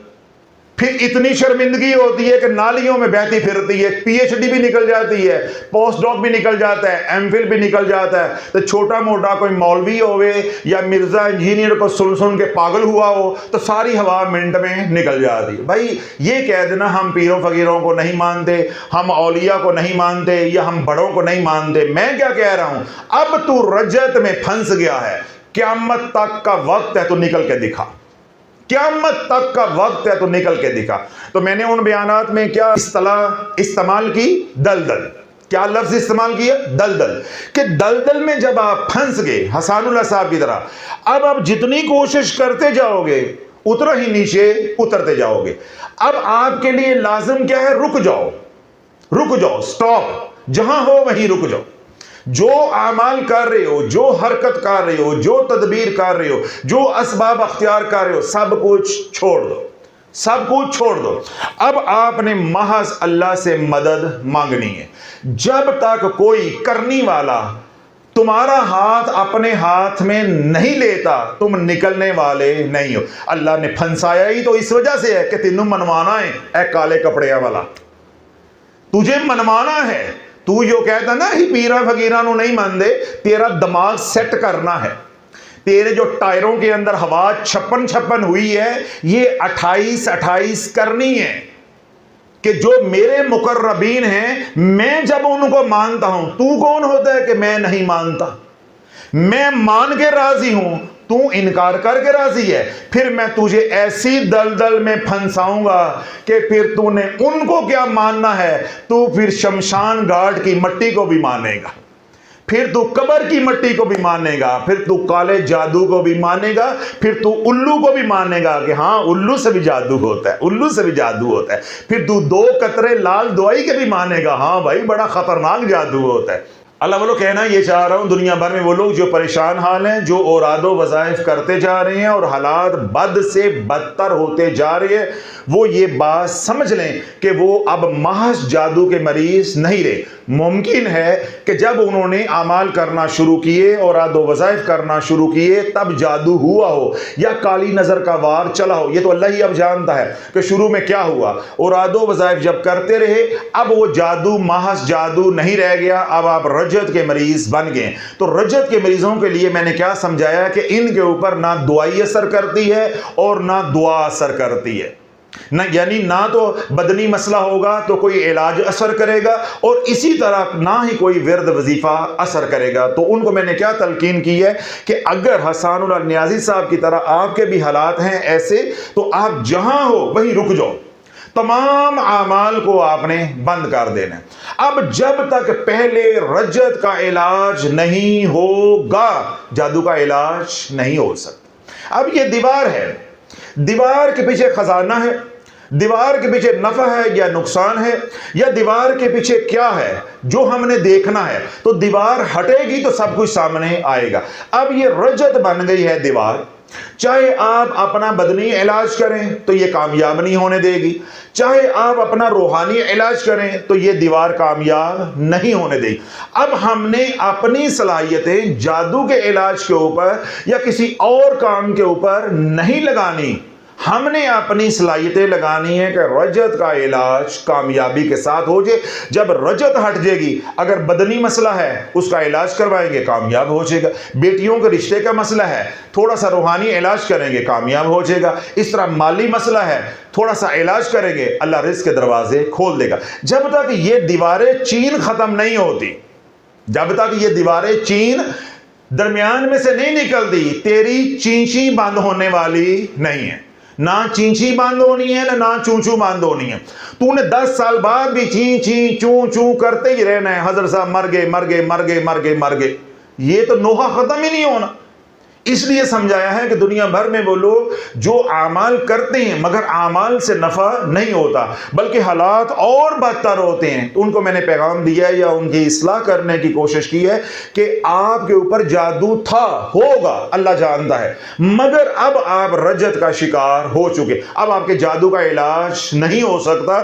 پھر اتنی شرمندگی ہوتی ہے کہ نالیوں میں بہتی پھرتی ہے, پی ایچ ڈی بھی نکل جاتی ہے, پوسٹ ڈاک بھی نکل جاتا ہے, ایم فل بھی نکل جاتا ہے. تو چھوٹا موٹا کوئی مولوی ہوئے یا مرزا انجینئر کو سن سن کے پاگل ہوا ہو تو ساری ہوا منٹ میں نکل جاتی ہے. بھائی یہ کہہ دینا ہم پیروں فقیروں کو نہیں مانتے, ہم اولیاء کو نہیں مانتے, یا ہم بڑوں کو نہیں مانتے. میں کیا کہہ رہا ہوں, اب تو رجت میں پھنس گیا ہے, قیامت تک کا وقت ہے تو نکل کے دکھا, قیامت تک کا وقت ہے تو نکل کے دکھا. تو میں نے ان بیانات میں کیا اصطلاح استعمال کی؟ دلدل. کیا لفظ استعمال کیا؟ دلدل. کہ دلدل میں جب آپ پھنس گئے حسان اللہ صاحب کی طرح, اب آپ جتنی کوشش کرتے جاؤ گے اتنا ہی نیچے اترتے جاؤ گے. اب آپ کے لیے لازم کیا ہے؟ رک جاؤ, رک جاؤ, سٹاپ, جہاں ہو وہیں رک جاؤ. جو اعمال کر رہے ہو, جو حرکت کر رہے ہو, جو تدبیر کر رہے ہو, جو اسباب اختیار کر رہے ہو, سب کچھ چھوڑ دو, سب کچھ چھوڑ دو. اب آپ نے محض اللہ سے مدد مانگنی ہے. جب تک کوئی کرنی والا تمہارا ہاتھ اپنے ہاتھ میں نہیں لیتا تم نکلنے والے نہیں ہو. اللہ نے پھنسایا ہی تو اس وجہ سے ہے کہ تینوں منوانا ہے. اے کالے کپڑے والا, تجھے منوانا ہے. تو جو کہتا نا ہی پیرا فقیران نہیں مانتے, تیرا دماغ سیٹ کرنا ہے. تیرے جو ٹائروں کے اندر ہوا چھپن ہوئی ہے یہ 28 کرنی ہے کہ جو میرے مقربین ہیں میں جب ان کو مانتا ہوں, تو کون ہوتا ہے کہ میں نہیں مانتا؟ میں مان کے راضی ہوں, تو انکار کر کے راضی ہے. پھر میں تجھے ایسی دلدل میں پھنساؤں گا کہ پھر تو نے ان کو کیا ماننا ہے, تو پھر شمشان گھاٹ کی مٹی کو بھی مانے گا, پھر تو قبر کی مٹی کو بھی مانے گا, پھر تو کالے جادو کو بھی مانے گا, پھر تو الو کو بھی مانے گا کہ ہاں الو سے بھی جادو ہوتا ہے, الو سے بھی جادو ہوتا ہے. پھر تو 2 قطرے لال دوائی کے بھی مانے گا, ہاں بھائی بڑا خطرناک جادو ہوتا ہے. اللہ والوں کہنا یہ چاہ رہا ہوں دنیا بھر میں وہ لوگ جو پریشان حال ہیں, جو اوراد و وظائف کرتے جا رہے ہیں اور حالات بد سے بدتر ہوتے جا رہے ہیں, وہ یہ بات سمجھ لیں کہ وہ اب محض جادو کے مریض نہیں رہے. ممکن ہے کہ جب انہوں نے اعمال کرنا شروع کیے, اوراد و وظائف کرنا شروع کیے, تب جادو ہوا ہو یا کالی نظر کا وار چلا ہو. یہ تو اللہ ہی اب جانتا ہے کہ شروع میں کیا ہوا. اوراد و وظائف جب کرتے رہے, اب وہ جادو محض جادو نہیں رہ گیا, اب آپ رجت کے مریض بن گئے. تو رجت کے مریضوں کے لیے میں نے کیا سمجھایا کہ ان کے اوپر نہ دعائی اثر کرتی ہے اور نہ دعا اثر کرتی ہے. یعنی نہ تو بدنی مسئلہ ہوگا تو کوئی علاج اثر کرے گا, اور اسی طرح نہ ہی کوئی ورد وظیفہ اثر کرے گا. تو ان کو میں نے کیا تلقین کی ہے کہ اگر حسان اللہ نیازی صاحب کی طرح آپ کے بھی حالات ہیں ایسے, تو آپ جہاں ہو وہیں رک جاؤ, تمام اعمال کو آپ نے بند کر دینا. اب جب تک پہلے رجت کا علاج نہیں ہوگا جادو کا علاج نہیں ہو سکتا. اب یہ دیوار ہے, دیوار کے پیچھے خزانہ ہے, دیوار کے پیچھے نفع ہے یا نقصان ہے، یا دیوار کے پیچھے کیا ہے جو ہم نے دیکھنا ہے؟ تو دیوار ہٹے گی تو سب کچھ سامنے آئے گا۔ اب یہ رجت بن گئی ہے دیوار، چاہے آپ اپنا بدنی علاج کریں تو یہ کامیاب نہیں ہونے دے گی، چاہے آپ اپنا روحانی علاج کریں تو یہ دیوار کامیاب نہیں ہونے دے گی۔ اب ہم نے اپنی صلاحیتیں جادو کے علاج کے اوپر یا کسی اور کام کے اوپر نہیں لگانی، ہم نے اپنی صلاحیتیں لگانی ہے کہ رجت کا علاج کامیابی کے ساتھ ہو جائے۔ جب رجت ہٹ جائے گی، اگر بدنی مسئلہ ہے اس کا علاج کروائیں گے کامیاب ہو جائے گا، بیٹیوں کے رشتے کا مسئلہ ہے تھوڑا سا روحانی علاج کریں گے کامیاب ہو جائے گا، اس طرح مالی مسئلہ ہے تھوڑا سا علاج کریں گے اللہ رزق کے دروازے کھول دے گا۔ جب تک یہ دیواریں چین ختم نہیں ہوتی، جب تک یہ دیواریں چین درمیان میں سے نہیں نکلتی، تیری چینچی بند ہونے والی نہیں ہے، نہ چینچی بند ہونی ہے نہ چونچو بند ہونی ہے۔ تو نے 10 سال بعد بھی چین چین چون چون کرتے ہی رہنا ہے، حضرت صاحب مر گئے مر گئے مر گئے مر گئے مر گئے، یہ تو نوحہ ختم ہی نہیں ہونا۔ اس لیے سمجھایا ہے کہ دنیا بھر میں وہ لوگ جو اعمال کرتے ہیں مگر اعمال سے نفع نہیں ہوتا بلکہ حالات اور بدتر ہوتے ہیں، تو ان کو میں نے پیغام دیا ہے یا ان کی اصلاح کرنے کی کوشش کی ہے کہ آپ کے اوپر جادو تھا، ہوگا، اللہ جانتا ہے، مگر اب آپ رجت کا شکار ہو چکے، اب آپ کے جادو کا علاج نہیں ہو سکتا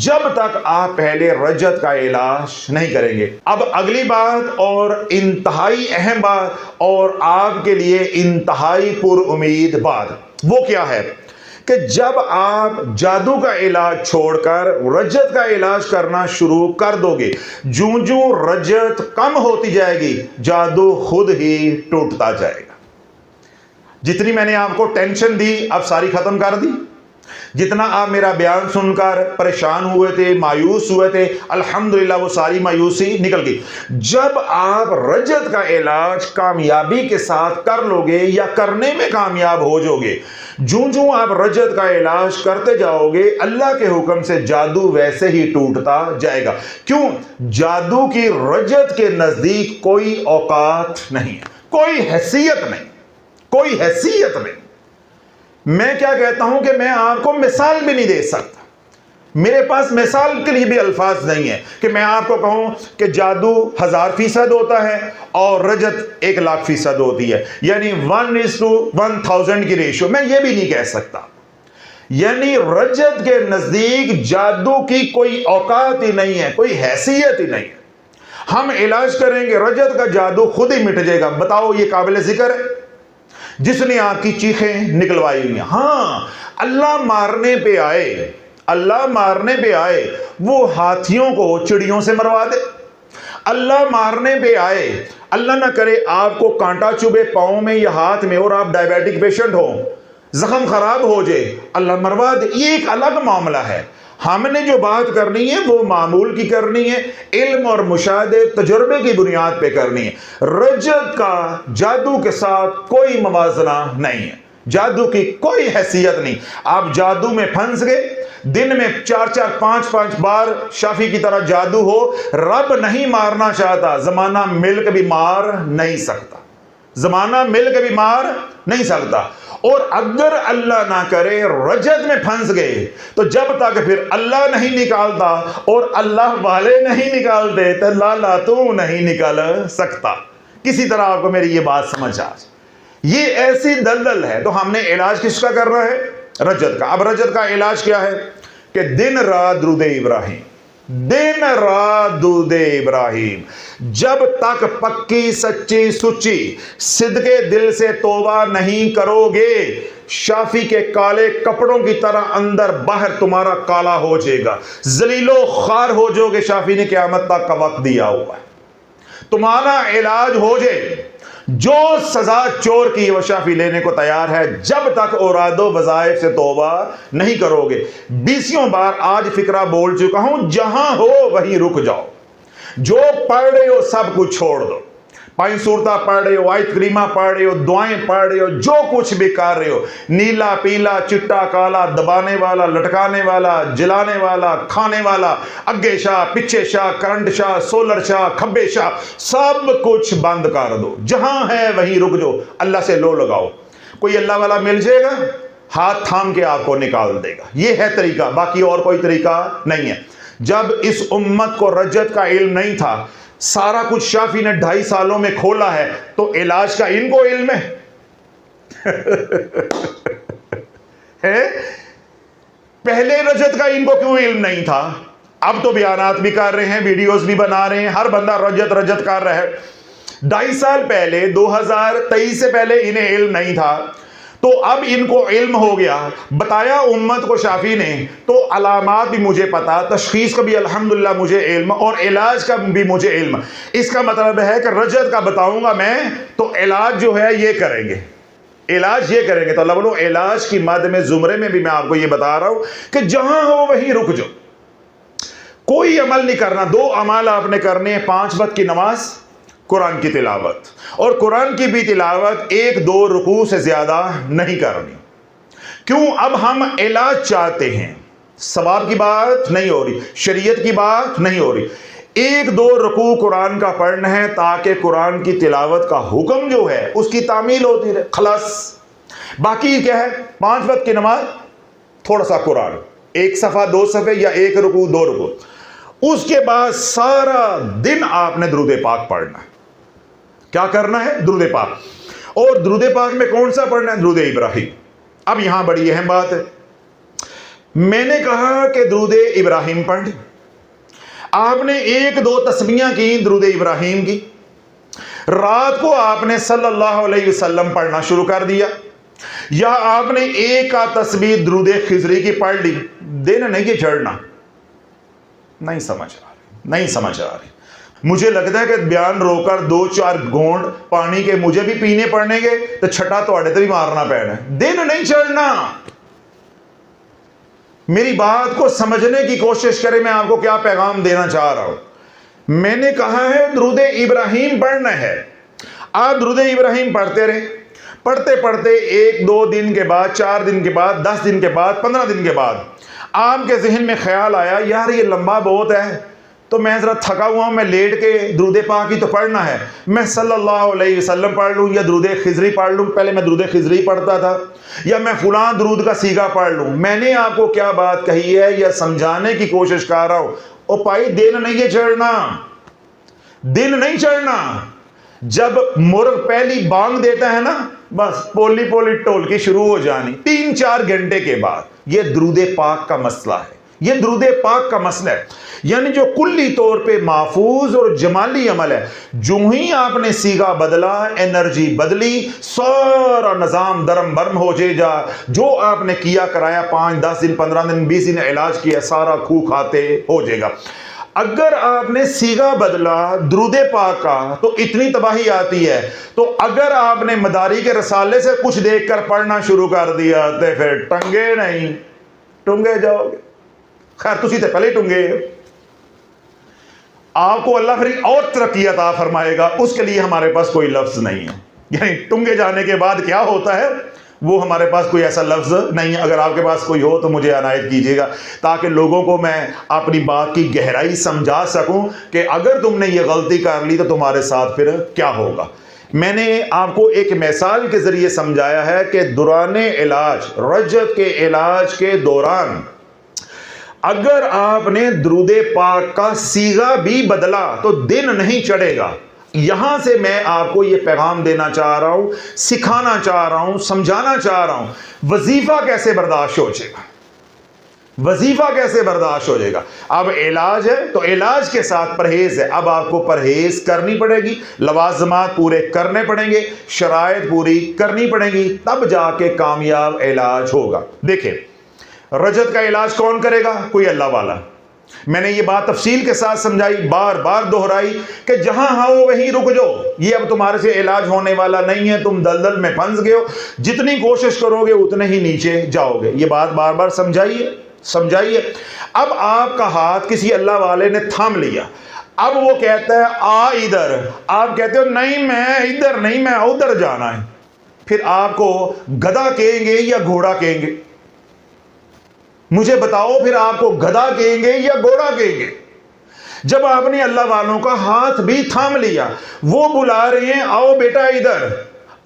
جب تک آپ پہلے رجت کا علاج نہیں کریں گے۔ اب اگلی بات اور انتہائی اہم بات اور آپ کے لیے انتہائی پر امید بات وہ کیا ہے کہ جب آپ جادو کا علاج چھوڑ کر رجت کا علاج کرنا شروع کر دو گے، جوں جوں رجت کم ہوتی جائے گی جادو خود ہی ٹوٹتا جائے گا۔ جتنی میں نے آپ کو ٹینشن دی اب ساری ختم کر دی، جتنا آپ میرا بیان سن کر پریشان ہوئے تھے مایوس ہوئے تھے الحمدللہ وہ ساری مایوسی نکل گئی۔ جب آپ رجت کا علاج کامیابی کے ساتھ کر لو گے یا کرنے میں کامیاب ہو جاؤ گے، جوں جوں آپ رجت کا علاج کرتے جاؤ گے اللہ کے حکم سے جادو ویسے ہی ٹوٹتا جائے گا۔ کیوں؟ جادو کی رجت کے نزدیک کوئی اوقات نہیں ہے، کوئی حیثیت نہیں، کوئی حیثیت نہیں۔ میں کیا کہتا ہوں کہ میں آپ کو مثال بھی نہیں دے سکتا، میرے پاس مثال کے لیے بھی الفاظ نہیں ہے کہ میں آپ کو کہوں کہ جادو 1000% ہوتا ہے اور رجت 1,00,000% ہوتی ہے، یعنی 1:1000 کی ریشو، میں یہ بھی نہیں کہہ سکتا۔ یعنی رجت کے نزدیک جادو کی کوئی اوقات ہی نہیں ہے، کوئی حیثیت ہی نہیں ہے۔ ہم علاج کریں گے رجت کا جادو خود ہی مٹ جائے گا۔ بتاؤ یہ قابل ذکر ہے جس نے آپ کی چیخیں نکلوائی ہوئی ہیں؟ ہاں، اللہ مارنے پہ آئے، اللہ مارنے پہ آئے وہ ہاتھیوں کو چڑیوں سے مروا دے، اللہ مارنے پہ آئے اللہ نہ کرے آپ کو کانٹا چبھے پاؤں میں یا ہاتھ میں اور آپ ڈائبیٹک پیشنٹ ہو، زخم خراب ہو جائے، اللہ مروا دے، یہ ایک الگ معاملہ ہے۔ ہم نے جو بات کرنی ہے وہ معمول کی کرنی ہے، علم اور مشاہدے تجربے کی بنیاد پہ کرنی ہے۔ رجت کا جادو کے ساتھ کوئی موازنہ نہیں ہے، جادو کی کوئی حیثیت نہیں۔ آپ جادو میں پھنس گئے، دن میں 4 5 بار شافی کی طرح جادو ہو، رب نہیں مارنا چاہتا، زمانہ مل کے بھی مار نہیں سکتا، زمانہ مل کے بھی مار نہیں سکتا۔ اور اگر اللہ نہ کرے رجت میں پھنس گئے تو جب تک پھر اللہ نہیں نکالتا اور اللہ والے نہیں نکالتے تو لالا تو نہیں نکال سکتا۔ کسی طرح آپ کو میری یہ بات سمجھ آ جائے، یہ ایسی دلدل ہے۔ تو ہم نے علاج کس کا کرنا ہے؟ رجت کا۔ اب رجت کا علاج کیا ہے کہ دن رات درود ابراہیم، دن رات درود ابراہیم، جب تک پکی سچی سچی صدقے دل سے توبہ نہیں کرو گے شافی کے کالے کپڑوں کی طرح اندر باہر تمہارا کالا ہو جائے گا، ذلیل و خوار ہو جو کہ شافی نے قیامت تک کا وقت دیا ہوا ہے۔ تمہارا علاج ہو جائے، جو سزا چور کی وہ شافی لینے کو تیار ہے جب تک اوراد و وظائف سے توبہ نہیں کرو گے۔ 20 بار آج فکرہ بول چکا ہوں، جہاں ہو وہیں رک جاؤ، جو پڑھ رہے ہو سب کچھ چھوڑ دو، 5 سورتہ پڑھ رہے ہو، آیت کریمہ پڑھ رہے ہو، دعائیں پڑھ رہے ہو، جو کچھ بھی کر رہے ہو، نیلا پیلا چٹا کالا، دبانے والا لٹکانے والا جلانے والا کھانے والا، اگے شاہ پچھے شاہ کرنٹ شاہ سولر شاہ کھبے شاہ، سب کچھ بند کر دو، جہاں ہے وہیں رک جاؤ، اللہ سے لو لگاؤ۔ کوئی اللہ والا مل جائے گا؟ ہاتھ تھام کے آپ کو نکال دے گا. یہ ہے طریقہ, باقی اور کوئی طریقہ نہیں ہے. جب اس امت کو رجت کا علم نہیں تھا, سارا کچھ شافی نے 2.5 سالوں میں کھولا ہے, تو علاج کا ان کو علم ہے. پہلے رجت کا ان کو کیوں علم نہیں تھا؟ اب تو بیانات بھی کر رہے ہیں, ویڈیوز بھی بنا رہے ہیں, ہر بندہ رجت رجت کر رہا ہے. 2.5 سال پہلے 2023 سے پہلے انہیں علم نہیں تھا, تو اب ان کو علم ہو گیا. بتایا امت کو شافی نے, تو علامات بھی مجھے پتا, تشخیص کا بھی الحمدللہ مجھے علم, اور علاج کا بھی مجھے علم. اس کا مطلب ہے کہ رجت کا بتاؤں گا میں, تو علاج جو ہے یہ کریں گے, علاج یہ کریں گے. تو اللہ بولو علاج کی مد میں زمرے میں بھی میں آپ کو یہ بتا رہا ہوں کہ جہاں ہو وہیں رک جاؤ, کوئی عمل نہیں کرنا. 2 عمل آپ نے کرنے ہیں: 5 وقت کی نماز, قرآن کی تلاوت, اور قرآن کی بھی تلاوت 1-2 رکوع سے زیادہ نہیں کرنی. کیوں؟ اب ہم علاج چاہتے ہیں, ثواب کی بات نہیں ہو رہی, شریعت کی بات نہیں ہو رہی. 1-2 رکوع قرآن کا پڑھنا ہے تاکہ قرآن کی تلاوت کا حکم جو ہے اس کی تعمیل ہوتی رہے, خلاص. باقی کیا ہے؟ 5 وقت کی نماز, تھوڑا سا قرآن, 1 صفحہ 2 صفحے یا 1 رکوع 2 رکوع. اس کے بعد سارا دن آپ نے درود پاک پڑھنا ہے. کیا کرنا ہے؟ درود پاک. اور درود پاک میں کون سا پڑھنا ہے؟ درود ابراہیم. اب یہاں بڑی اہم بات ہے. میں نے کہا کہ درود ابراہیم پڑھ, آپ نے 1-2 تسبیحاں کی درود ابراہیم کی, رات کو آپ نے صلی اللہ علیہ وسلم پڑھنا شروع کر دیا, یا آپ نے 1 تسبیح درود خضری کی پڑھ لی. دن نہیں یہ چڑھنا. نہیں سمجھ آ رہی, نہیں سمجھ آ رہی. مجھے لگتا ہے کہ بیان رو کر 2-4 گھونٹ پانی کے مجھے بھی پینے پڑنے گے, تو چھٹا تو اڑے تو بھی مارنا پینا. دن نہیں چڑھنا. میری بات کو سمجھنے کی کوشش کریں, میں آپ کو کیا پیغام دینا چاہ رہا ہوں. میں نے کہا ہے درود ابراہیم پڑھنا ہے. آپ درود ابراہیم پڑھتے رہے, پڑھتے پڑھتے 1-2 دن کے بعد, 4 دن کے بعد, 10 دن کے بعد, 15 دن کے بعد آپ کے ذہن میں خیال آیا, یار یہ لمبا بہت ہے, تو میں ذرا تھکا ہوا ہوں, میں لیٹ کے درود پاک ہی تو پڑھنا ہے, میں صلی اللہ علیہ وسلم پڑھ لوں یا درود خضری پڑھ لوں. پہلے میں درود خضری پڑھتا تھا, یا میں فلاں درود کا سیگا پڑھ لوں. میں نے آپ کو کیا بات کہی ہے یا سمجھانے کی کوشش کر رہا ہوں. او بھائی دن نہیں یہ چڑھنا, دن نہیں چڑھنا. جب مرغ پہلی بانگ دیتا ہے نا, بس پولی پولی ٹولکی شروع ہو جانی 3-4 گھنٹے کے بعد. یہ درود پاک کا مسئلہ ہے, یہ درود پاک کا مسئلہ ہے. یعنی جو کلی طور پہ محفوظ اور جمالی عمل ہے, جو ہی آپ نے سیگا بدلا, انرجی بدلی, سارا نظام درم برم ہو جا. جو آپ نے کیا کرایا 5-10 دن 15 دن 20 دن علاج کیا, سارا کھو کھاتے ہو جائے گا. اگر آپ نے سیگا بدلا درود پاک کا تو اتنی تباہی آتی ہے. تو اگر آپ نے مداری کے رسالے سے کچھ دیکھ کر پڑھنا شروع کر دیا, تو پھر ٹنگے نہیں, ٹنگے جاؤ گے. خیر تسی تے پہلے ٹنگے. آپ کو اللہ پھر اور ترقی عطا فرمائے گا, اس کے لیے ہمارے پاس کوئی لفظ نہیں ہے. یعنی ٹنگے جانے کے بعد کیا ہوتا ہے وہ ہمارے پاس کوئی ایسا لفظ نہیں ہے. اگر آپ کے پاس کوئی ہو تو مجھے عنایت کیجیے گا, تاکہ لوگوں کو میں اپنی بات کی گہرائی سمجھا سکوں کہ اگر تم نے یہ غلطی کر لی تو تمہارے ساتھ پھر کیا ہوگا. میں نے آپ کو ایک مثال کے ذریعے سمجھایا ہے کہ دوران علاج, رجت کے علاج کے دوران اگر آپ نے درود پاک کا سیغہ بھی بدلا تو دن نہیں چڑھے گا. یہاں سے میں آپ کو یہ پیغام دینا چاہ رہا ہوں, سکھانا چاہ رہا ہوں, سمجھانا چاہ رہا ہوں. وظیفہ کیسے برداشت ہو جائے گا, وظیفہ کیسے برداشت ہو جائے گا. اب علاج ہے تو علاج کے ساتھ پرہیز ہے. اب آپ کو پرہیز کرنی پڑے گی, لوازمات پورے کرنے پڑیں گے, شرائط پوری کرنی پڑیں گی, تب جا کے کامیاب علاج ہوگا. دیکھیں رجت کا علاج کون کرے گا؟ کوئی اللہ والا. میں نے یہ بات تفصیل کے ساتھ سمجھائی, بار بار دہرائی کہ جہاں ہو وہیں رک جاؤ. یہ اب تمہارے سے علاج ہونے والا نہیں ہے, تم دلدل میں پھنس گئے ہو, جتنی کوشش کرو گے اتنے ہی نیچے جاؤ گے. یہ بات بار بار سمجھائیے. اب آپ کا ہاتھ کسی اللہ والے نے تھام لیا, اب وہ کہتا ہے آ ادھر, آپ کہتے ہو نہیں میں ادھر نہیں, میں ادھر جانا ہے. پھر آپ کو گدھا کہیں گے یا گھوڑا کہیں گے؟ مجھے بتاؤ, پھر آپ کو گدھا کہیں گے یا گھوڑا کہیں گے؟ جب آپ نے اللہ والوں کا ہاتھ بھی تھام لیا, وہ بلا رہے ہیں آؤ بیٹا ادھر,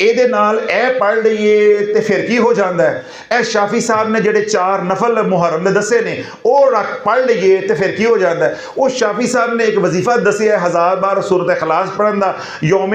ਇਹਦੇ ਨਾਲ ਇਹ ਪੜ ਲਈਏ ਤੇ ਫਿਰ ਕੀ ਹੋ ਜਾਂਦਾ ਹੈ। ਇਹ ਸ਼ਾਫੀ ਸਾਹਿਬ ਨੇ ਜਿਹੜੇ 4 ਨਫਲ ਮੁਹਰਮ ਦੇ ਦੱਸੇ ਨੇ ਉਹ ਰੱਖ ਪੜ ਲਈਏ ਤੇ ਫਿਰ ਕੀ ਹੋ ਜਾਂਦਾ ਹੈ। ਉਹ ਸ਼ਾਫੀ ਸਾਹਿਬ ਨੇ ਇੱਕ ਵਜ਼ੀਫਾ ਦੱਸਿਆ 1000 ਬਾਰ ਸੂਰਤ ਇਖਲਾਸ ਪੜਨ ਦਾ ਯੌਮ